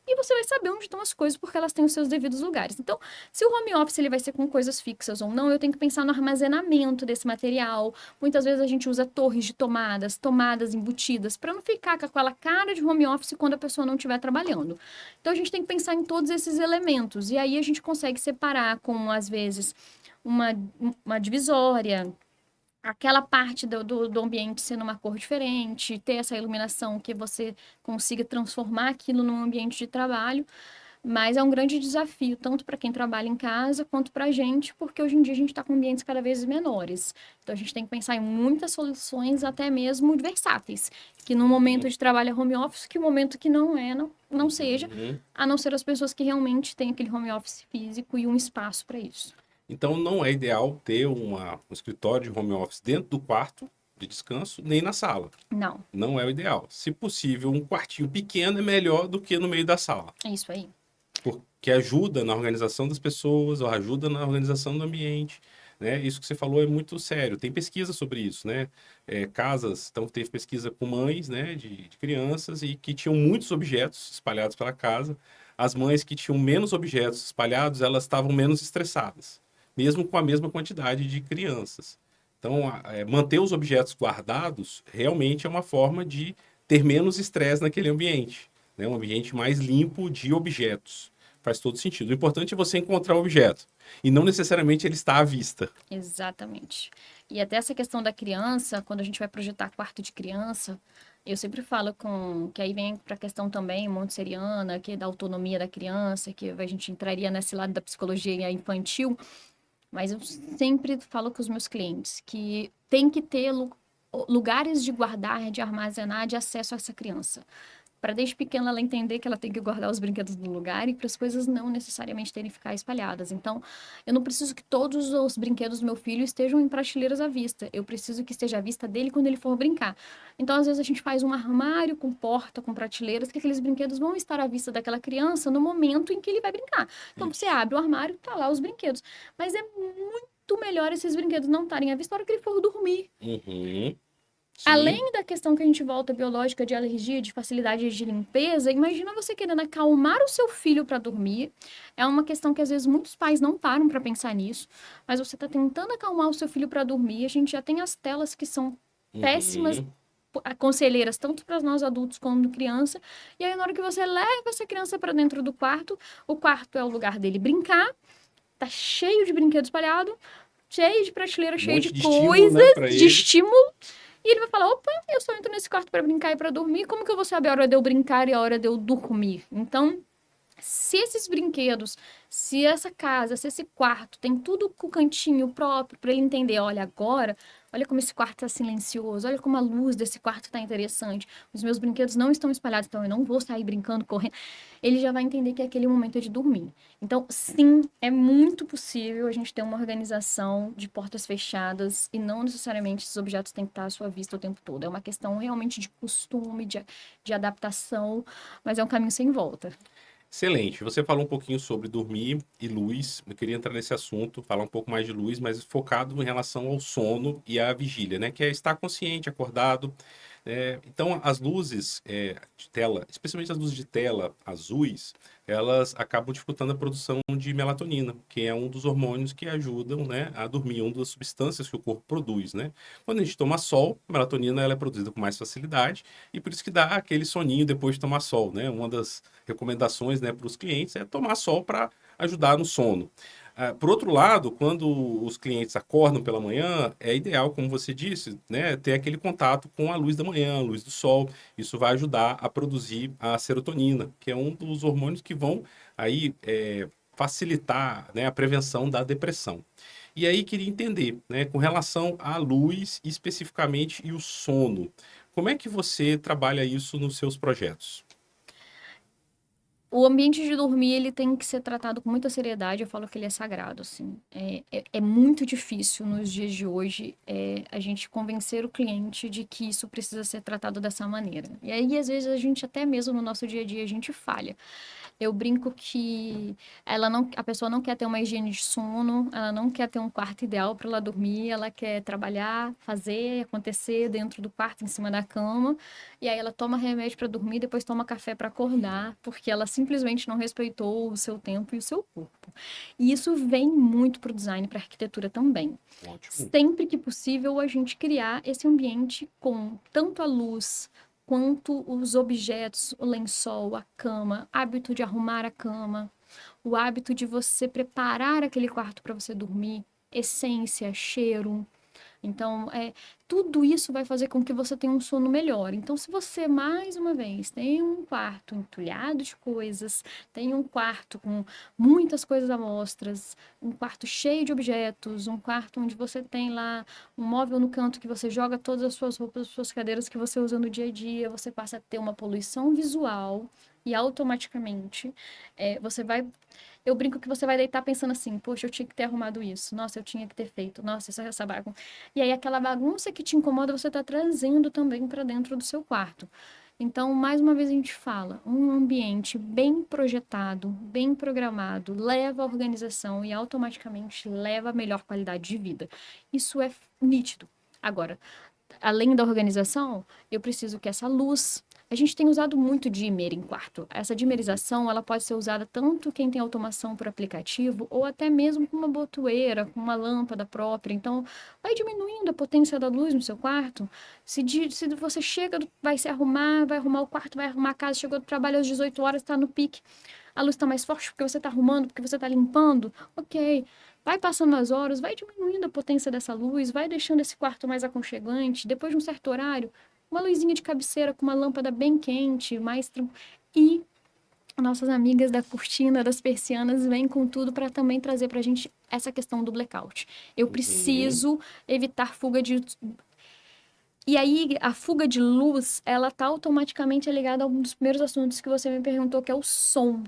[SPEAKER 2] e você vai saber onde estão as coisas porque elas têm os seus devidos lugares. Então, se o home office ele vai ser com coisas fixas ou não, eu tenho que pensar no armazenamento desse material. Muitas vezes a gente usa torres de tomadas, tomadas embutidas, para não ficar com aquela cara de home office quando a pessoa não estiver trabalhando. Então, a gente tem que pensar em todos esses elementos. E aí a gente consegue separar com, às vezes, uma, uma divisória, aquela parte do ambiente sendo uma cor diferente, ter essa iluminação que você consiga transformar aquilo num ambiente de trabalho. Mas é um grande desafio, tanto para quem trabalha em casa quanto para a gente, porque hoje em dia a gente está com ambientes cada vez menores. Então a gente tem que pensar em muitas soluções, até mesmo versáteis, que no momento de trabalho é home office, que o momento que não é, não seja,
[SPEAKER 1] Uhum.
[SPEAKER 2] a não ser as pessoas que realmente têm aquele home office físico e um espaço para isso.
[SPEAKER 1] Então, não é ideal ter um escritório de home office dentro do quarto de descanso, nem na sala.
[SPEAKER 2] Não,
[SPEAKER 1] Não é o ideal. Se possível, um quartinho pequeno é melhor do que no meio da sala,
[SPEAKER 2] é isso aí.
[SPEAKER 1] porque ajuda na organização das pessoas, ou ajuda na organização do ambiente. Né? Isso que você falou é muito sério. Tem pesquisa sobre isso, né? Casas, então teve pesquisa com mães, né, de crianças e que tinham muitos objetos espalhados pela casa. As mães que tinham menos objetos espalhados, elas estavam menos estressadas, mesmo com a mesma quantidade de crianças. Então, manter os objetos guardados realmente é uma forma de ter menos estresse naquele ambiente, né? Um ambiente mais limpo de objetos. Faz todo sentido. O importante é você encontrar o objeto e não necessariamente ele está à vista.
[SPEAKER 2] Exatamente. E até essa questão da criança, quando a gente vai projetar quarto de criança, eu sempre falo que aí vem para a questão também montessoriana, que é da autonomia da criança, que a gente entraria nesse lado da psicologia infantil, mas eu sempre falo com os meus clientes que tem que ter lugares de guardar, de armazenar, de acesso a essa criança. Para desde pequena ela entender que ela tem que guardar os brinquedos no lugar e para as coisas não necessariamente terem que ficar espalhadas. Então, eu não preciso que todos os brinquedos do meu filho estejam em prateleiras à vista. Eu preciso que esteja à vista dele quando ele for brincar. Então, às vezes a gente faz um armário com porta, com prateleiras, que aqueles brinquedos vão estar à vista daquela criança no momento em que ele vai brincar. Então, você
[SPEAKER 1] Isso.
[SPEAKER 2] abre o armário, tá lá os brinquedos. Mas é muito melhor esses brinquedos não estarem à vista na hora que ele for dormir.
[SPEAKER 1] Uhum. Sim.
[SPEAKER 2] Além da questão que a gente volta biológica de alergia, de facilidade de limpeza, imagina você querendo acalmar o seu filho para dormir. É uma questão que às vezes muitos pais não param para pensar nisso, mas você está tentando acalmar o seu filho para dormir. A gente já tem as telas que são péssimas
[SPEAKER 1] Uhum.
[SPEAKER 2] conselheiras, tanto para nós adultos como criança. E aí, na hora que você leva essa criança para dentro do quarto, o quarto é o lugar dele brincar, tá cheio de brinquedo espalhado, cheio de prateleira,
[SPEAKER 1] Um
[SPEAKER 2] cheio de
[SPEAKER 1] monte de estímulo, né,
[SPEAKER 2] coisas,
[SPEAKER 1] para
[SPEAKER 2] de
[SPEAKER 1] ele.
[SPEAKER 2] estímulo. E ele vai falar: opa, eu só entro nesse quarto para brincar e para dormir. Como que eu vou saber a hora de eu brincar e a hora de eu dormir? Então, se esses brinquedos, se essa casa, se esse quarto tem tudo com o cantinho próprio para ele entender, olha agora, olha como esse quarto está silencioso, olha como a luz desse quarto está interessante. Os meus brinquedos não estão espalhados, então eu não vou sair brincando, correndo. Ele já vai entender que aquele momento é de dormir. Então, sim, é muito possível a gente ter uma organização de portas fechadas e não necessariamente esses objetos têm que estar à sua vista o tempo todo. É uma questão realmente de costume, de adaptação, mas é um caminho sem volta.
[SPEAKER 1] Excelente. Você falou um pouquinho sobre dormir e luz. Eu queria entrar nesse assunto, falar um pouco mais de luz, mas focado em relação ao sono e à vigília, né? Que é estar consciente, acordado. Então, as luzes de tela, especialmente as luzes de tela azuis, elas acabam dificultando a produção de melatonina, que é um dos hormônios que ajudam, né, a dormir, uma das substâncias que o corpo produz, né? Quando a gente toma sol, a melatonina ela é produzida com mais facilidade e por isso que dá aquele soninho depois de tomar sol, né? Uma das recomendações, né, para os clientes é tomar sol para ajudar no sono. Por outro lado, quando os clientes acordam pela manhã, é ideal, como você disse, né, ter aquele contato com a luz da manhã, a luz do sol. Isso vai ajudar a produzir a serotonina, que é um dos hormônios que vão aí facilitar, né, a prevenção da depressão. E aí queria entender, né, com relação à luz especificamente e o sono, como é que você trabalha isso nos seus projetos?
[SPEAKER 2] O ambiente de dormir, ele tem que ser tratado com muita seriedade. Eu falo que ele é sagrado, assim. É muito difícil nos dias de hoje a gente convencer o cliente de que isso precisa ser tratado dessa maneira. E aí, às vezes, a gente até mesmo no nosso dia a dia, a gente falha. Eu brinco que a pessoa não quer ter uma higiene de sono, ela não quer ter um quarto ideal para ela dormir, ela quer trabalhar, fazer acontecer dentro do quarto, em cima da cama, e aí ela toma remédio para dormir, depois toma café para acordar, porque ela simplesmente não respeitou o seu tempo e o seu corpo. E isso vem muito para o design, para a arquitetura também.
[SPEAKER 1] Ótimo.
[SPEAKER 2] Sempre que possível, a gente criar esse ambiente com tanto a luz quanto os objetos, o lençol, a cama, hábito de arrumar a cama, o hábito de você preparar aquele quarto para você dormir, essência, cheiro. Então, tudo isso vai fazer com que você tenha um sono melhor. Então, se você, mais uma vez, tem um quarto entulhado de coisas, tem um quarto com muitas coisas à mostras, um quarto cheio de objetos, um quarto onde você tem lá um móvel no canto que você joga todas as suas roupas, as suas cadeiras que você usa no dia a dia, você passa a ter uma poluição visual e automaticamente você vai eu brinco que você vai deitar pensando assim, poxa, eu tinha que ter arrumado isso, nossa, eu tinha que ter feito, nossa, essa bagunça. E aí aquela bagunça que te incomoda, você está trazendo também para dentro do seu quarto. Então, mais uma vez a gente fala, um ambiente bem projetado, bem programado, leva a organização e automaticamente leva a melhor qualidade de vida. Isso é nítido. Agora, além da organização, eu preciso que essa luz A gente tem usado muito dimmer em quarto. Essa dimmerização, ela pode ser usada tanto quem tem automação por aplicativo ou até mesmo com uma botoeira, com uma lâmpada própria. Então, vai diminuindo a potência da luz no seu quarto. Se você chega, vai se arrumar, vai arrumar o quarto, vai arrumar a casa, chegou do trabalho às 18 horas, está no pique, a luz está mais forte porque você está arrumando, porque você está limpando, ok. Vai passando as horas, vai diminuindo a potência dessa luz, vai deixando esse quarto mais aconchegante. Depois de um certo horário, uma luzinha de cabeceira com uma lâmpada bem quente, mais tranquila. E nossas amigas da cortina, das persianas, vêm com tudo para também trazer para a gente essa questão do blackout. Eu
[SPEAKER 1] Uhum.
[SPEAKER 2] preciso evitar fuga de. E aí, a fuga de luz, ela tá automaticamente ligada a um dos primeiros assuntos que você me perguntou, que é o som.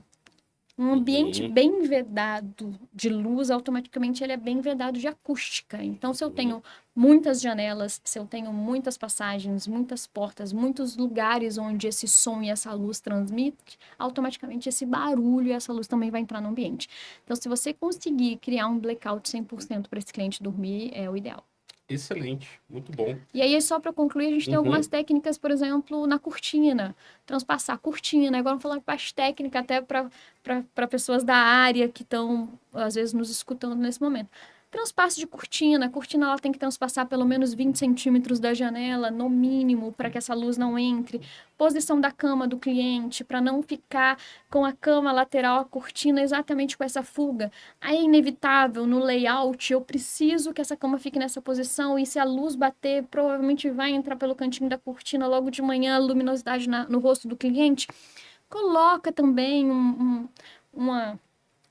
[SPEAKER 2] Um ambiente
[SPEAKER 1] Uhum.
[SPEAKER 2] bem vedado de luz, automaticamente ele é bem vedado de acústica. Então, se eu
[SPEAKER 1] Uhum.
[SPEAKER 2] tenho muitas janelas, se eu tenho muitas passagens, muitas portas, muitos lugares onde esse som e essa luz transmite, automaticamente esse barulho e essa luz também vai entrar no ambiente. Então, se você conseguir criar um blackout 100% para esse cliente dormir, é o ideal.
[SPEAKER 1] Excelente, muito bom.
[SPEAKER 2] E aí, só para concluir, a gente tem algumas
[SPEAKER 1] Uhum.
[SPEAKER 2] técnicas, por exemplo, na cortina, transpassar a cortina. Agora, vamos falar de parte técnica, até para pessoas da área que estão, às vezes, nos escutando nesse momento. Transpasse de cortina. A cortina ela tem que transpassar pelo menos 20 centímetros da janela, no mínimo, para que essa luz não entre. Posição da cama do cliente, para não ficar com a cama lateral, a cortina exatamente com essa fuga. Aí é inevitável no layout, eu preciso que essa cama fique nessa posição e se a luz bater, provavelmente vai entrar pelo cantinho da cortina logo de manhã, a luminosidade no rosto do cliente. Coloca também uma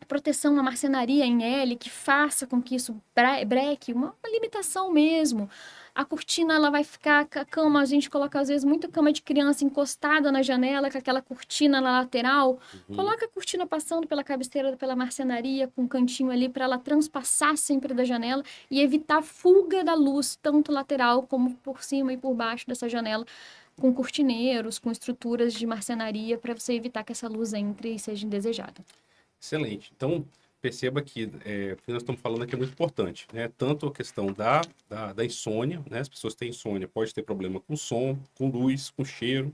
[SPEAKER 2] proteção, uma marcenaria em L que faça com que isso breque, uma limitação mesmo. A cortina, ela vai ficar, a cama, a gente coloca às vezes muita cama de criança encostada na janela, com aquela cortina na lateral.
[SPEAKER 1] Uhum.
[SPEAKER 2] Coloca a cortina passando pela cabeceira, pela marcenaria, com um cantinho ali para ela transpassar sempre da janela e evitar a fuga da luz, tanto lateral como por cima e por baixo dessa janela, com cortineiros, com estruturas de marcenaria, para você evitar que essa luz entre e seja indesejada.
[SPEAKER 1] Excelente. Então, perceba que o que nós estamos falando aqui é muito importante, né? Tanto a questão da insônia, né? As pessoas têm insônia, pode ter problema com som, com luz, com cheiro.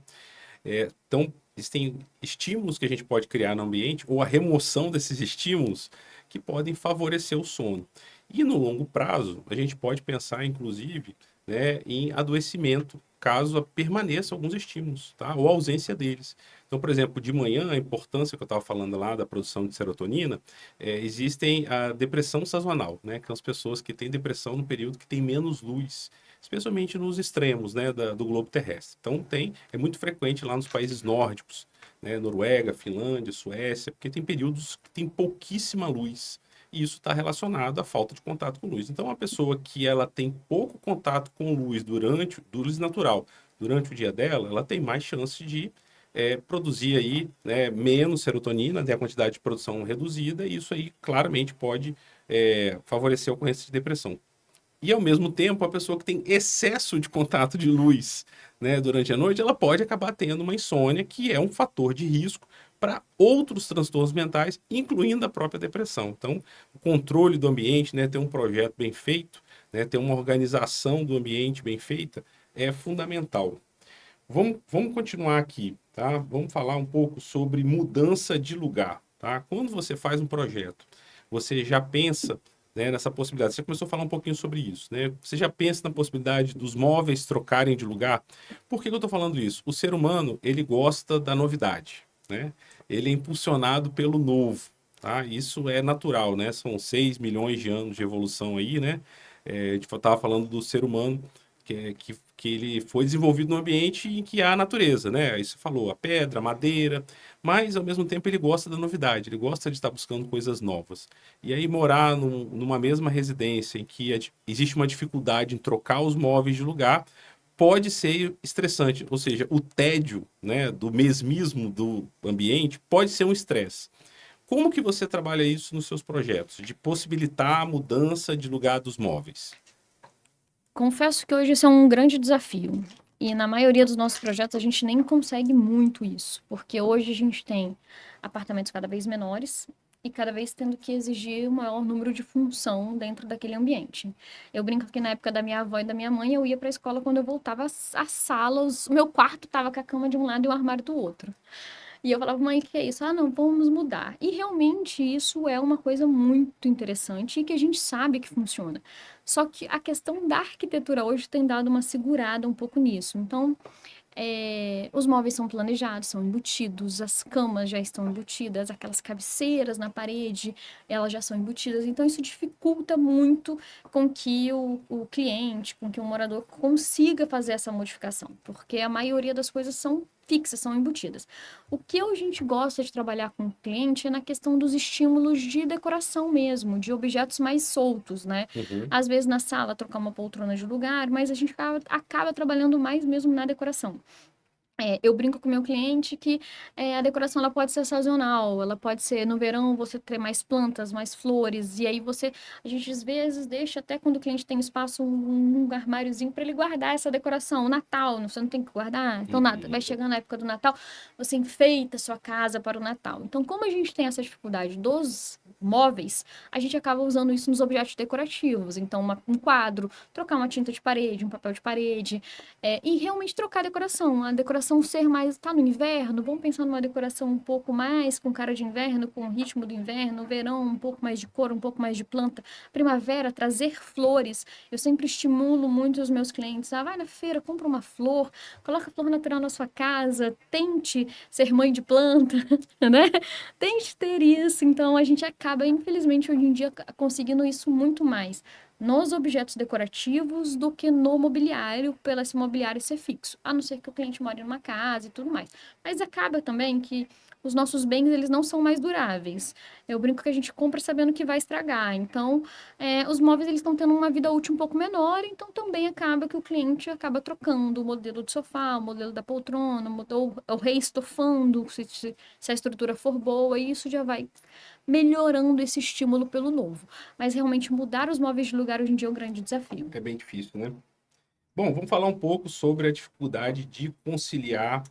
[SPEAKER 1] Então, existem estímulos que a gente pode criar no ambiente, ou a remoção desses estímulos, que podem favorecer o sono. E no longo prazo, a gente pode pensar, inclusive, né, em adoecimento, caso permaneçam alguns estímulos, tá? Ou ausência deles. Então, por exemplo, de manhã, a importância que eu estava falando lá da produção de serotonina, existem a depressão sazonal, né? Que são as pessoas que têm depressão no período que tem menos luz, especialmente nos extremos, né, do globo terrestre. Então, é muito frequente lá nos países nórdicos, né, Noruega, Finlândia, Suécia, porque tem períodos que tem pouquíssima luz. E isso está relacionado à falta de contato com luz. Então, uma pessoa que ela tem pouco contato com luz luz natural, durante o dia dela, ela tem mais chance de produzir aí, né, menos serotonina, ter a quantidade de produção reduzida, e isso aí claramente pode favorecer a ocorrência de depressão. E ao mesmo tempo, a pessoa que tem excesso de contato de luz, né, durante a noite, ela pode acabar tendo uma insônia, que é um fator de risco para outros transtornos mentais, incluindo a própria depressão. Então, o controle do ambiente, né, ter um projeto bem feito, né, ter uma organização do ambiente bem feita, é fundamental. Vamos continuar aqui, tá? Vamos falar um pouco sobre mudança de lugar, tá? Quando você faz um projeto, você já pensa, né, nessa possibilidade. Você começou a falar um pouquinho sobre isso, né? Você já pensa na possibilidade dos móveis trocarem de lugar? Por que eu estou falando isso? O ser humano, ele gosta da novidade, né? Ele é impulsionado pelo novo, tá? Isso é natural, né? São 6 milhões de anos de evolução aí, né? A gente estava falando do ser humano que ele foi desenvolvido num ambiente em que há a natureza, né? Aí você falou a pedra, a madeira, mas ao mesmo tempo ele gosta da novidade, ele gosta de estar buscando coisas novas. E aí morar numa mesma residência em que existe uma dificuldade em trocar os móveis de lugar pode ser estressante, ou seja, o tédio, né, do mesmismo do ambiente pode ser um estresse. Como que você trabalha isso nos seus projetos, de possibilitar a mudança de lugar dos móveis?
[SPEAKER 2] Confesso que hoje esse é um grande desafio. E na maioria dos nossos projetos a gente nem consegue muito isso, porque hoje a gente tem apartamentos cada vez menores e cada vez tendo que exigir um maior número de função dentro daquele ambiente. Eu brinco que na época da minha avó e da minha mãe, eu ia para a escola quando eu voltava, a sala, o meu quarto tava com a cama de um lado e o armário do outro. E eu falava, mãe, o que é isso? Ah, não, vamos mudar. E realmente isso é uma coisa muito interessante e que a gente sabe que funciona. Só que a questão da arquitetura hoje tem dado uma segurada um pouco nisso. Então, os móveis são planejados, são embutidos, as camas já estão embutidas, aquelas cabeceiras na parede, elas já são embutidas. Então, isso dificulta muito com que o cliente, com que o morador consiga fazer essa modificação, porque a maioria das coisas são fixas, são embutidas. O que a gente gosta de trabalhar com o cliente é na questão dos estímulos de decoração mesmo, de objetos mais soltos, né?
[SPEAKER 1] Uhum.
[SPEAKER 2] Às vezes na sala trocar uma poltrona de lugar, mas a gente acaba trabalhando mais mesmo na decoração. Eu brinco com o meu cliente que a decoração ela pode ser sazonal, ela pode ser no verão você ter mais plantas, mais flores, e aí a gente às vezes deixa até quando o cliente tem espaço um armáriozinho para ele guardar essa decoração. O Natal, você não tem que guardar, então nada, vai
[SPEAKER 1] Uhum.
[SPEAKER 2] chegando a época do Natal, você enfeita a sua casa para o Natal. Então, como a gente tem essa dificuldade dos móveis, a gente acaba usando isso nos objetos decorativos. Então, um quadro, trocar uma tinta de parede, um papel de parede. E realmente trocar a decoração. A decoração ser mais. Tá no inverno, vamos pensar numa decoração um pouco mais com cara de inverno, com o ritmo do inverno. Verão, um pouco mais de cor, um pouco mais de planta. Primavera, trazer flores. Eu sempre estimulo muito os meus clientes. Vai na feira, compra uma flor, coloca flor natural na sua casa, tente ser mãe de planta, né? Tente ter isso. Então, a gente acaba, infelizmente, hoje em dia, conseguindo isso muito mais nos objetos decorativos do que no mobiliário, pelo esse mobiliário ser fixo, a não ser que o cliente more numa casa e tudo mais. Mas acaba também que os nossos bens, eles não são mais duráveis. Eu brinco que a gente compra sabendo que vai estragar. Então, os móveis, eles estão tendo uma vida útil um pouco menor, então também acaba que o cliente acaba trocando o modelo do sofá, o modelo da poltrona, ou reestofando, se a estrutura for boa, e isso já vai melhorando esse estímulo pelo novo. Mas realmente mudar os móveis de lugar hoje em dia é um grande desafio.
[SPEAKER 1] É bem difícil, né? Bom, vamos falar um pouco sobre a dificuldade de conciliar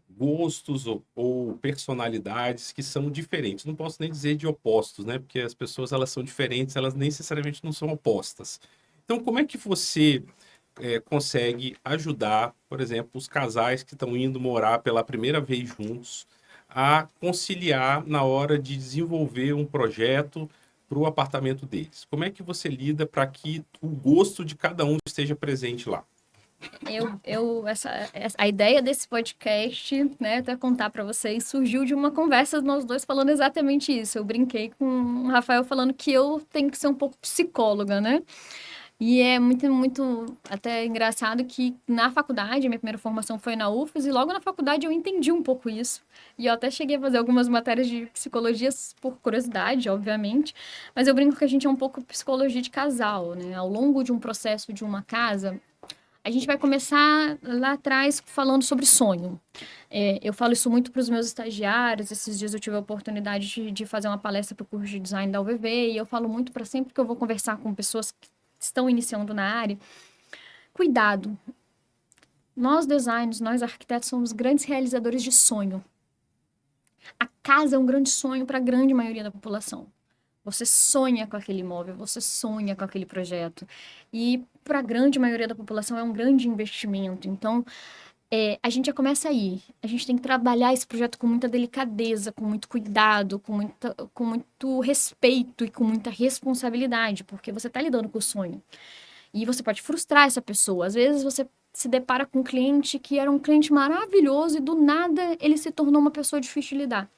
[SPEAKER 1] gostos ou personalidades que são diferentes. Não posso nem dizer de opostos, né? Porque as pessoas elas são diferentes, elas necessariamente não são opostas. Então, como é que você consegue ajudar, por exemplo, os casais que estão indo morar pela primeira vez juntos a conciliar na hora de desenvolver um projeto para o apartamento deles? Como é que você lida para que o gosto de cada um esteja presente lá?
[SPEAKER 2] A ideia desse podcast, né, até contar para vocês, surgiu de uma conversa de nós dois falando exatamente isso. Eu brinquei com o Rafael falando que eu tenho que ser um pouco psicóloga, né? E é muito, muito até engraçado que na faculdade, minha primeira formação foi na UFES, e logo na faculdade eu entendi um pouco isso. E eu até cheguei a fazer algumas matérias de psicologia por curiosidade, obviamente, mas eu brinco que a gente é um pouco psicologia de casal, né? Ao longo de um processo de uma casa, a gente vai começar lá atrás falando sobre sonho. Eu falo isso muito para os meus estagiários. Esses dias eu tive a oportunidade de fazer uma palestra para o curso de design da UVV, e eu falo muito para sempre que eu vou conversar com pessoas que estão iniciando na área. Cuidado. Nós designers, nós arquitetos somos grandes realizadores de sonho. A casa é um grande sonho para a grande maioria da população. Você sonha com aquele imóvel, você sonha com aquele projeto. E para a grande maioria da população é um grande investimento. Então, a gente já começa aí. A gente tem que trabalhar esse projeto com muita delicadeza, com muito cuidado, com muito respeito e com muita responsabilidade, porque você está lidando com o sonho. E você pode frustrar essa pessoa. Às vezes você se depara com um cliente que era um cliente maravilhoso e do nada ele se tornou uma pessoa difícil de lidar.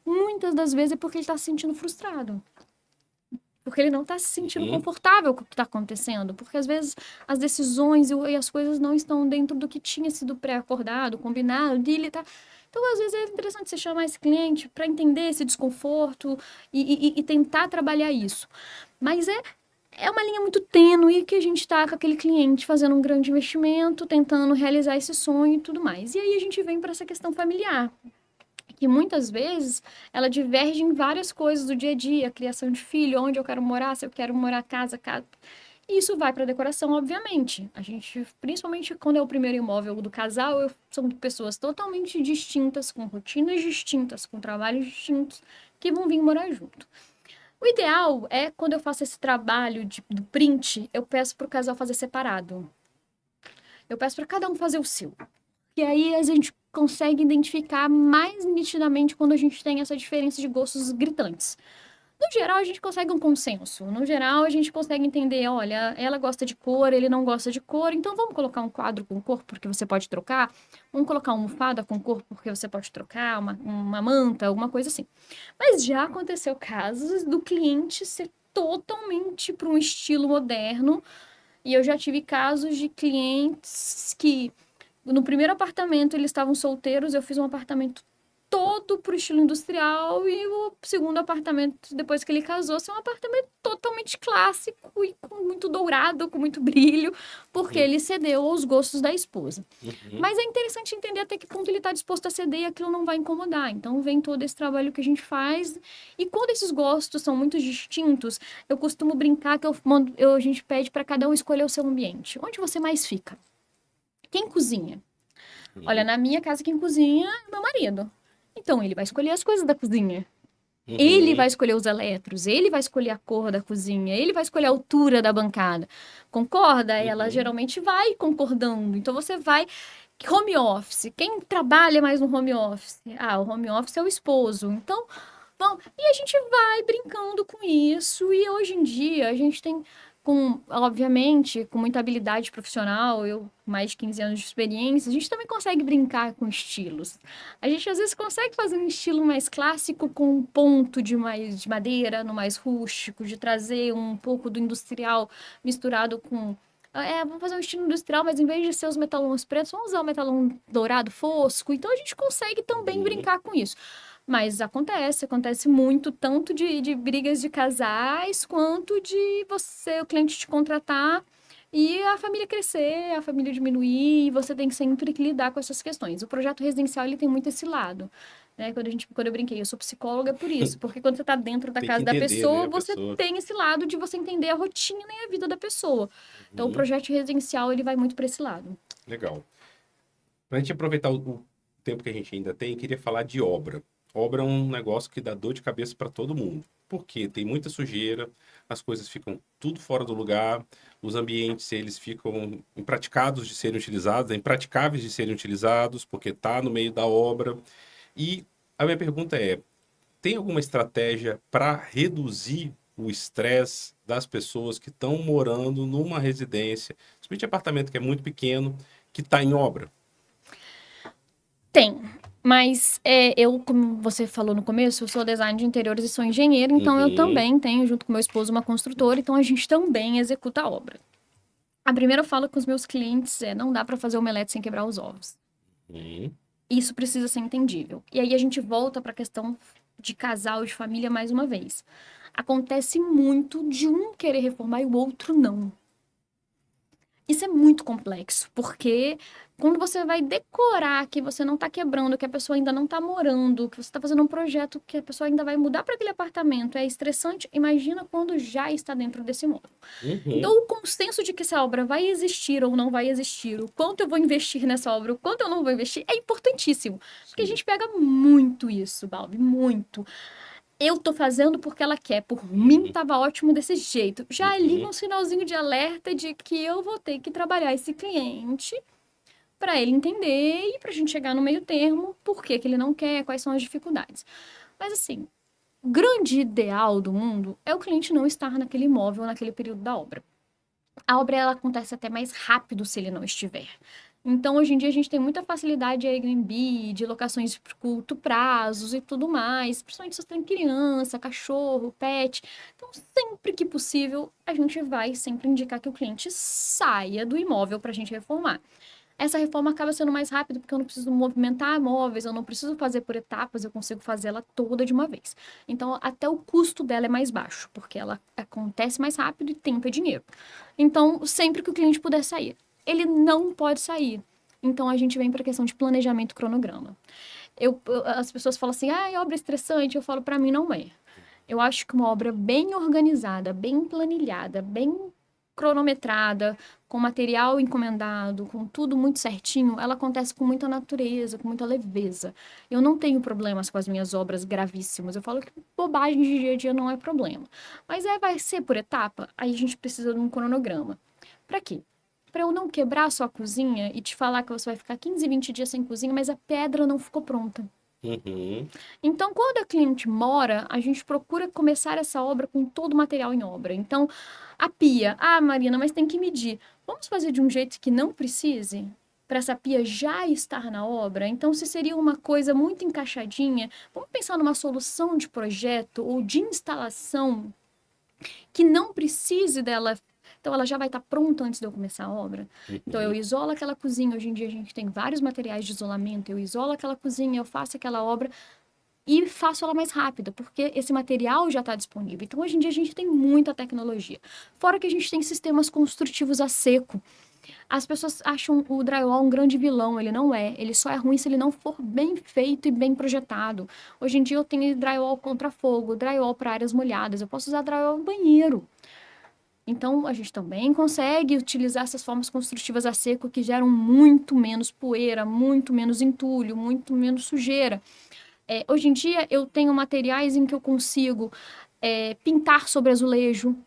[SPEAKER 2] Muitas das vezes é porque ele está se sentindo frustrado. Porque ele não está se sentindo
[SPEAKER 1] Uhum.
[SPEAKER 2] confortável com o que está acontecendo. Porque às vezes as decisões e as coisas não estão dentro do que tinha sido pré-acordado, combinado. E ele tá... Então, às vezes é interessante você chamar esse cliente para entender esse desconforto e tentar trabalhar isso. Mas é uma linha muito tênue que a gente está com aquele cliente fazendo um grande investimento, tentando realizar esse sonho e tudo mais. E aí a gente vem para essa questão familiar, que muitas vezes ela diverge em várias coisas do dia a dia, criação de filho, onde eu quero morar, se eu quero morar casa. E isso vai para a decoração, obviamente. A gente, principalmente quando é o primeiro imóvel do casal, são pessoas totalmente distintas, com rotinas distintas, com trabalhos distintos, que vão vir morar junto. O ideal é, quando eu faço esse trabalho do print, eu peço para o casal fazer separado. Eu peço para cada um fazer o seu. E aí a gente consegue identificar mais nitidamente quando a gente tem essa diferença de gostos gritantes. No geral, a gente consegue um consenso. No geral, a gente consegue entender, olha, ela gosta de cor, ele não gosta de cor, então vamos colocar um quadro com cor, porque você pode trocar. Vamos colocar uma almofada com cor, porque você pode trocar, uma manta, alguma coisa assim. Mas já aconteceu casos do cliente ser totalmente para um estilo moderno, e eu já tive casos de clientes que, no primeiro apartamento, eles estavam solteiros, eu fiz um apartamento todo pro estilo industrial, e o segundo apartamento, depois que ele casou, é um apartamento totalmente clássico e com muito dourado, com muito brilho, porque
[SPEAKER 1] Uhum.
[SPEAKER 2] ele cedeu aos gostos da esposa.
[SPEAKER 1] Uhum.
[SPEAKER 2] Mas é interessante entender até que ponto ele está disposto a ceder e aquilo não vai incomodar. Então vem todo esse trabalho que a gente faz. E quando esses gostos são muito distintos, eu costumo brincar que a gente pede para cada um escolher o seu ambiente. Onde você mais fica? Quem cozinha? Olha, na minha casa quem cozinha é meu marido. Então ele vai escolher as coisas da cozinha. Ele
[SPEAKER 1] Uhum.
[SPEAKER 2] vai escolher os eletros, ele vai escolher a cor da cozinha, ele vai escolher a altura da bancada. Concorda? Ela
[SPEAKER 1] Uhum.
[SPEAKER 2] geralmente vai concordando. Então você vai. Home office. Quem trabalha mais no home office? Ah, o home office é o esposo. Então, bom, e a gente vai brincando com isso. E hoje em dia a gente tem, obviamente, com muita habilidade profissional, eu mais de 15 anos de experiência, a gente também consegue brincar com estilos. A gente às vezes consegue fazer um estilo mais clássico com um ponto de madeira, no mais rústico, de trazer um pouco do industrial misturado com. Vamos fazer um estilo industrial, mas em vez de ser os metalons pretos, vamos usar o metalon dourado fosco. Então a gente consegue também
[SPEAKER 1] Uhum.
[SPEAKER 2] brincar com isso. Mas acontece muito, tanto de brigas de casais, quanto de o cliente te contratar e a família crescer, a família diminuir, e você tem que sempre que lidar com essas questões. O projeto residencial, ele tem muito esse lado, né? Quando eu brinquei, eu sou psicóloga por isso, porque quando você está dentro da
[SPEAKER 1] Tem que
[SPEAKER 2] casa da
[SPEAKER 1] entender, né,
[SPEAKER 2] pessoa,
[SPEAKER 1] a
[SPEAKER 2] você
[SPEAKER 1] pessoa.
[SPEAKER 2] tem esse lado de você entender a rotina e a vida da pessoa. Então, o
[SPEAKER 1] Uhum.
[SPEAKER 2] projeto residencial, ele vai muito para esse lado.
[SPEAKER 1] Legal. Para a gente aproveitar o tempo que a gente ainda tem, queria falar de obra. Obra é um negócio que dá dor de cabeça para todo mundo. Porque tem muita sujeira, as coisas ficam tudo fora do lugar, os ambientes eles ficam impraticados de serem utilizados, impraticáveis de serem utilizados, porque está no meio da obra. E a minha pergunta é: tem alguma estratégia para reduzir o estresse das pessoas que estão morando numa residência, principalmente apartamento que é muito pequeno, que está em obra?
[SPEAKER 2] Tem, mas eu, como você falou no começo, eu sou designer de interiores e sou engenheira, então eu
[SPEAKER 1] Uhum.
[SPEAKER 2] também tenho, junto com meu esposo, uma construtora, então a gente também executa a obra. A primeira fala com os meus clientes não dá para fazer omelete sem quebrar os ovos.
[SPEAKER 1] Uhum.
[SPEAKER 2] Isso precisa ser entendível. E aí a gente volta para a questão de casal, de família mais uma vez. Acontece muito de um querer reformar e o outro não. Isso é muito complexo, porque quando você vai decorar que você não tá quebrando, que a pessoa ainda não tá morando, que você tá fazendo um projeto que a pessoa ainda vai mudar para aquele apartamento, é estressante. Imagina quando já está dentro desse móvel.
[SPEAKER 1] Uhum.
[SPEAKER 2] Então, o consenso de que essa obra vai existir ou não vai existir, o quanto eu vou investir nessa obra, o quanto eu não vou investir, é importantíssimo. Porque a
[SPEAKER 1] Sim.
[SPEAKER 2] gente pega muito isso, Balbi, muito. Eu tô fazendo porque ela quer. Por mim,
[SPEAKER 1] Uhum.
[SPEAKER 2] tava ótimo desse jeito. Já liga
[SPEAKER 1] Uhum.
[SPEAKER 2] um sinalzinho de alerta de que eu vou ter que trabalhar esse cliente para ele entender e pra gente chegar no meio termo, por que que ele não quer, quais são as dificuldades. Mas assim, o grande ideal do mundo é o cliente não estar naquele imóvel naquele período da obra. A obra ela acontece até mais rápido se ele não estiver. Então, hoje em dia, a gente tem muita facilidade de Airbnb, de locações de curto prazos e tudo mais, principalmente se você tem criança, cachorro, pet. Então, sempre que possível, a gente vai sempre indicar que o cliente saia do imóvel para a gente reformar. Essa reforma acaba sendo mais rápida porque eu não preciso movimentar móveis, eu não preciso fazer por etapas, eu consigo fazer ela toda de uma vez. Então, até o custo dela é mais baixo, porque ela acontece mais rápido e tempo é dinheiro. Então, sempre que o cliente puder sair, ele não pode sair. Então, a gente vem para a questão de planejamento e cronograma. As pessoas falam assim, é obra estressante. Eu falo, para mim não é. Eu acho que uma obra bem organizada, bem planilhada, bem cronometrada, com material encomendado, com tudo muito certinho, ela acontece com muita natureza, com muita leveza. Eu não tenho problemas com as minhas obras gravíssimas. Eu falo que bobagem de dia a dia não é problema. Mas vai ser por etapa, aí a gente precisa de um cronograma. Para quê? Para eu não quebrar a sua cozinha e te falar que você vai ficar 15, 20 dias sem cozinha, mas a pedra não ficou pronta.
[SPEAKER 1] Uhum.
[SPEAKER 2] Então, quando a cliente mora, a gente procura começar essa obra com todo o material em obra. Então, a pia. Ah, Marina, mas tem que medir. Vamos fazer de um jeito que não precise? Para essa pia já estar na obra? Então, se seria uma coisa muito encaixadinha, vamos pensar numa solução de projeto ou de instalação que não precise dela. Então, ela já vai estar pronta antes de eu começar a obra. Então, eu
[SPEAKER 1] Uhum.
[SPEAKER 2] isolo aquela cozinha. Hoje em dia, a gente tem vários materiais de isolamento. Eu isolo aquela cozinha, eu faço aquela obra e faço ela mais rápida, porque esse material já está disponível. Então, hoje em dia, a gente tem muita tecnologia. Fora que a gente tem sistemas construtivos a seco. As pessoas acham o drywall um grande vilão, ele não é. Ele só é ruim se ele não for bem feito e bem projetado. Hoje em dia, eu tenho drywall contra fogo, drywall para áreas molhadas. Eu posso usar drywall no banheiro. Então, a gente também consegue utilizar essas formas construtivas a seco que geram muito menos poeira, muito menos entulho, muito menos sujeira. Hoje em dia, eu tenho materiais em que eu consigo pintar sobre azulejo.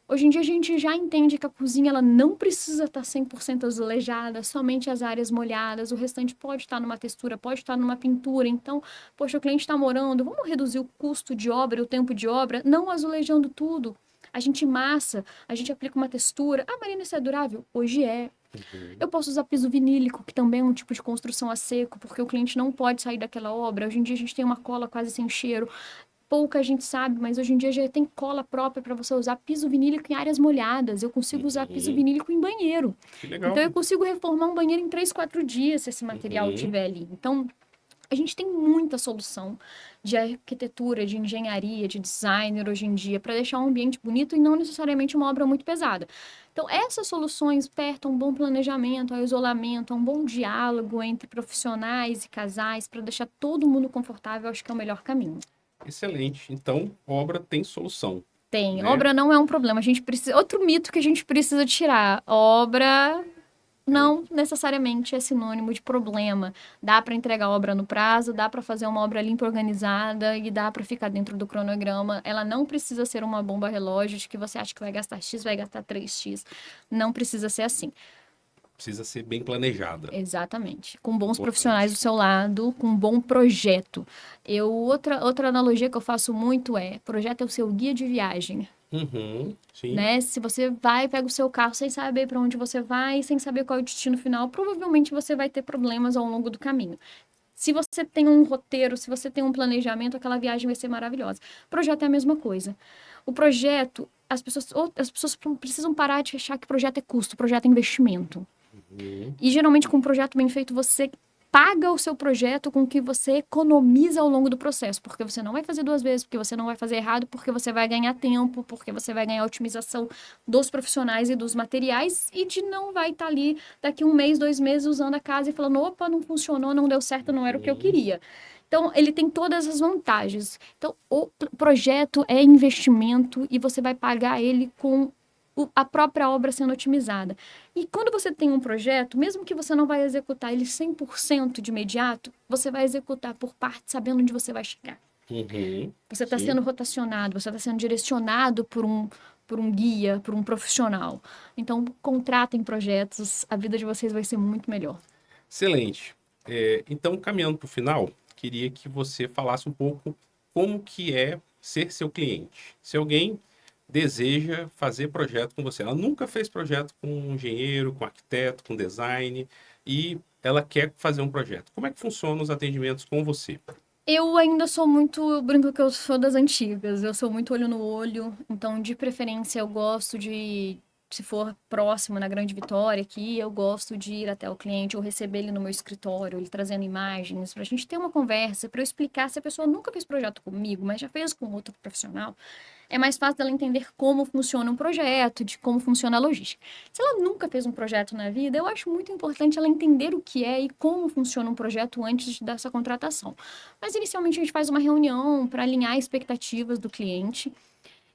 [SPEAKER 2] Hoje em dia, a gente já entende que a cozinha ela não precisa estar 100% azulejada, somente as áreas molhadas. O restante pode estar numa textura, pode estar numa pintura. Então, poxa, o cliente está morando, vamos reduzir o custo de obra, o tempo de obra, não azulejando tudo. A gente massa, a gente aplica uma textura. Ah, Marina, isso é durável? Hoje é.
[SPEAKER 1] Uhum.
[SPEAKER 2] Eu posso usar piso vinílico, que também é um tipo de construção a seco, porque o cliente não pode sair daquela obra. Hoje em dia a gente tem uma cola quase sem cheiro. Pouca gente sabe, mas hoje em dia já tem cola própria para você usar piso vinílico em áreas molhadas. Eu consigo usar piso
[SPEAKER 1] Uhum.
[SPEAKER 2] vinílico em banheiro.
[SPEAKER 1] Que legal.
[SPEAKER 2] Então eu consigo reformar um banheiro em 3, 4 dias se esse material
[SPEAKER 1] Uhum.
[SPEAKER 2] estiver ali. Então a gente tem muita solução de arquitetura, de engenharia, de designer hoje em dia para deixar um ambiente bonito e não necessariamente uma obra muito pesada. Então, essas soluções, perto a um bom planejamento, ao isolamento, a um bom diálogo entre profissionais e casais, para deixar todo mundo confortável, acho que é o melhor caminho.
[SPEAKER 1] Excelente. Então, obra tem solução,
[SPEAKER 2] Tem.
[SPEAKER 1] né?
[SPEAKER 2] Obra não é um problema. A gente precisa. Outro mito que a gente precisa tirar. Obra
[SPEAKER 1] É.
[SPEAKER 2] não necessariamente é sinônimo de problema. Dá para entregar a obra no prazo, dá para fazer uma obra limpa, organizada e dá para ficar dentro do cronograma. Ela não precisa ser uma bomba relógio de que você acha que vai gastar X, vai gastar 3x. Não precisa ser assim.
[SPEAKER 1] Precisa ser bem planejada.
[SPEAKER 2] Exatamente. Com bons profissionais
[SPEAKER 1] Importante.
[SPEAKER 2] do seu lado, com um bom projeto. Outra analogia que eu faço muito é: projeto é o seu guia de viagem.
[SPEAKER 1] Uhum. Sim.
[SPEAKER 2] Né? Se você vai, pega o seu carro sem saber para onde você vai, sem saber qual é o destino final, provavelmente você vai ter problemas ao longo do caminho. Se você tem um roteiro, se você tem um planejamento, aquela viagem vai ser maravilhosa. O projeto é a mesma coisa. O projeto, as pessoas precisam parar de achar que projeto é custo, projeto é investimento.
[SPEAKER 1] Uhum.
[SPEAKER 2] E geralmente, com um projeto bem feito, você paga o seu projeto com o que você economiza ao longo do processo, porque você não vai fazer duas vezes, porque você não vai fazer errado, porque você vai ganhar tempo, porque você vai ganhar otimização dos profissionais e dos materiais, e de não vai estar ali daqui um mês, 2 meses usando a casa e falando, opa, não funcionou, não deu certo, não era o que eu
[SPEAKER 1] Uhum.
[SPEAKER 2] queria. Então, ele tem todas as vantagens. Então, o projeto é investimento e você vai pagar ele com a própria obra sendo otimizada. E quando você tem um projeto, mesmo que você não vai executar ele 100% de imediato, você vai executar por parte, sabendo onde você vai chegar.
[SPEAKER 1] Uhum.
[SPEAKER 2] Você está
[SPEAKER 1] Sim.
[SPEAKER 2] sendo rotacionado, você está sendo direcionado por um guia, por um profissional. Então, contratem projetos, a vida de vocês vai ser muito melhor.
[SPEAKER 1] Excelente. Então, caminhando para o final, queria que você falasse um pouco como que é ser seu cliente. Se alguém deseja fazer projeto com você, ela nunca fez projeto com um engenheiro, com arquiteto, com design, e ela quer fazer um projeto. Como é que funcionam os atendimentos com você?
[SPEAKER 2] Eu ainda sou muito, eu brinco que eu sou das antigas, eu sou muito olho no olho, então de preferência eu gosto de, se for próximo na Grande Vitória aqui, eu gosto de ir até o cliente ou receber ele no meu escritório, ele trazendo imagens, pra gente ter uma conversa, pra eu explicar se a pessoa nunca fez projeto comigo, mas já fez com outro profissional, é mais fácil dela entender como funciona um projeto, de como funciona a logística. Se ela nunca fez um projeto na vida, eu acho muito importante ela entender o que é e como funciona um projeto antes dessa contratação. Mas inicialmente a gente faz uma reunião para alinhar expectativas do cliente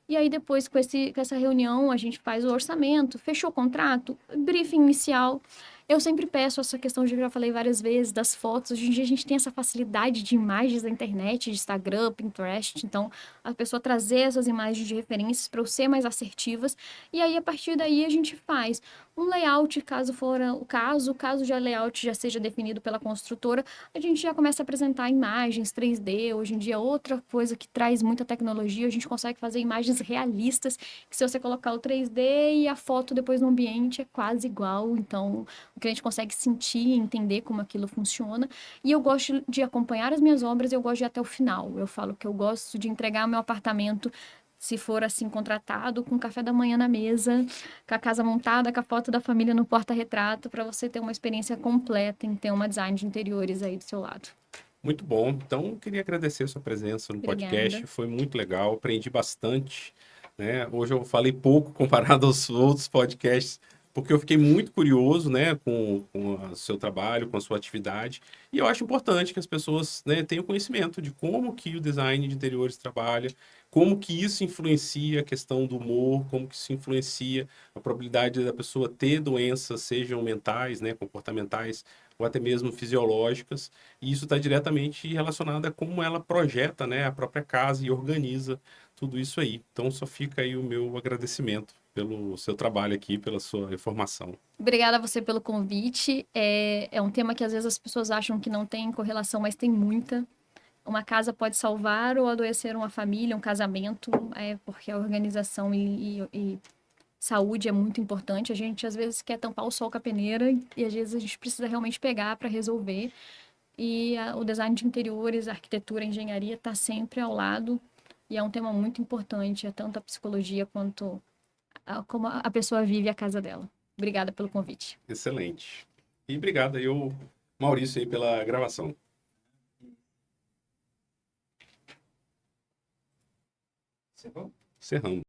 [SPEAKER 2] E aí, depois, com essa reunião, a gente faz o orçamento, fechou o contrato, briefing inicial. Eu sempre peço essa questão, de, já falei várias vezes, das fotos. Hoje em dia a gente tem essa facilidade de imagens da internet, de Instagram, Pinterest. Então, a pessoa trazer essas imagens de referências para eu ser mais assertivas. E aí, a partir daí, a gente faz um layout, caso for o caso já layout já seja definido pela construtora, a gente já começa a apresentar imagens 3D. Hoje em dia, outra coisa que traz muita tecnologia, a gente consegue fazer imagens realistas, que se você colocar o 3D e a foto depois no ambiente é quase igual. Então, o cliente consegue sentir e entender como aquilo funciona. E eu gosto de acompanhar as minhas obras, eu gosto de ir até o final. Eu falo que eu gosto de entregar meu apartamento, se for assim contratado, com café da manhã na mesa, com a casa montada, com a foto da família no porta-retrato, para você ter uma experiência completa em ter uma design de interiores aí do seu lado.
[SPEAKER 1] Muito bom. Então, eu queria agradecer a sua presença no podcast.
[SPEAKER 2] Obrigada.
[SPEAKER 1] Foi muito legal, aprendi bastante, né? Hoje eu falei pouco comparado aos outros podcasts, porque eu fiquei muito curioso, né, com o seu trabalho, com a sua atividade. E eu acho importante que as pessoas, né, tenham conhecimento de como que o design de interiores trabalha, como que isso influencia a questão do humor, como que isso influencia a probabilidade da pessoa ter doenças, sejam mentais, né, comportamentais, ou até mesmo fisiológicas. E isso está diretamente relacionado a como ela projeta, né, a própria casa e organiza tudo isso aí. Então, só fica aí o meu agradecimento pelo seu trabalho aqui, pela sua informação.
[SPEAKER 2] Obrigada a você pelo convite. É um tema que às vezes as pessoas acham que não tem correlação, mas tem muita. Uma casa pode salvar ou adoecer uma família, um casamento, porque a organização e saúde é muito importante. A gente às vezes quer tampar o sol com a peneira e às vezes a gente precisa realmente pegar para resolver. E o design de interiores, a arquitetura, a engenharia está sempre ao lado e é um tema muito importante, é tanto a psicologia quanto como a pessoa vive a casa dela. Obrigada pelo convite.
[SPEAKER 1] Excelente. E obrigado aí, Maurício, aí, pela gravação. Encerramos.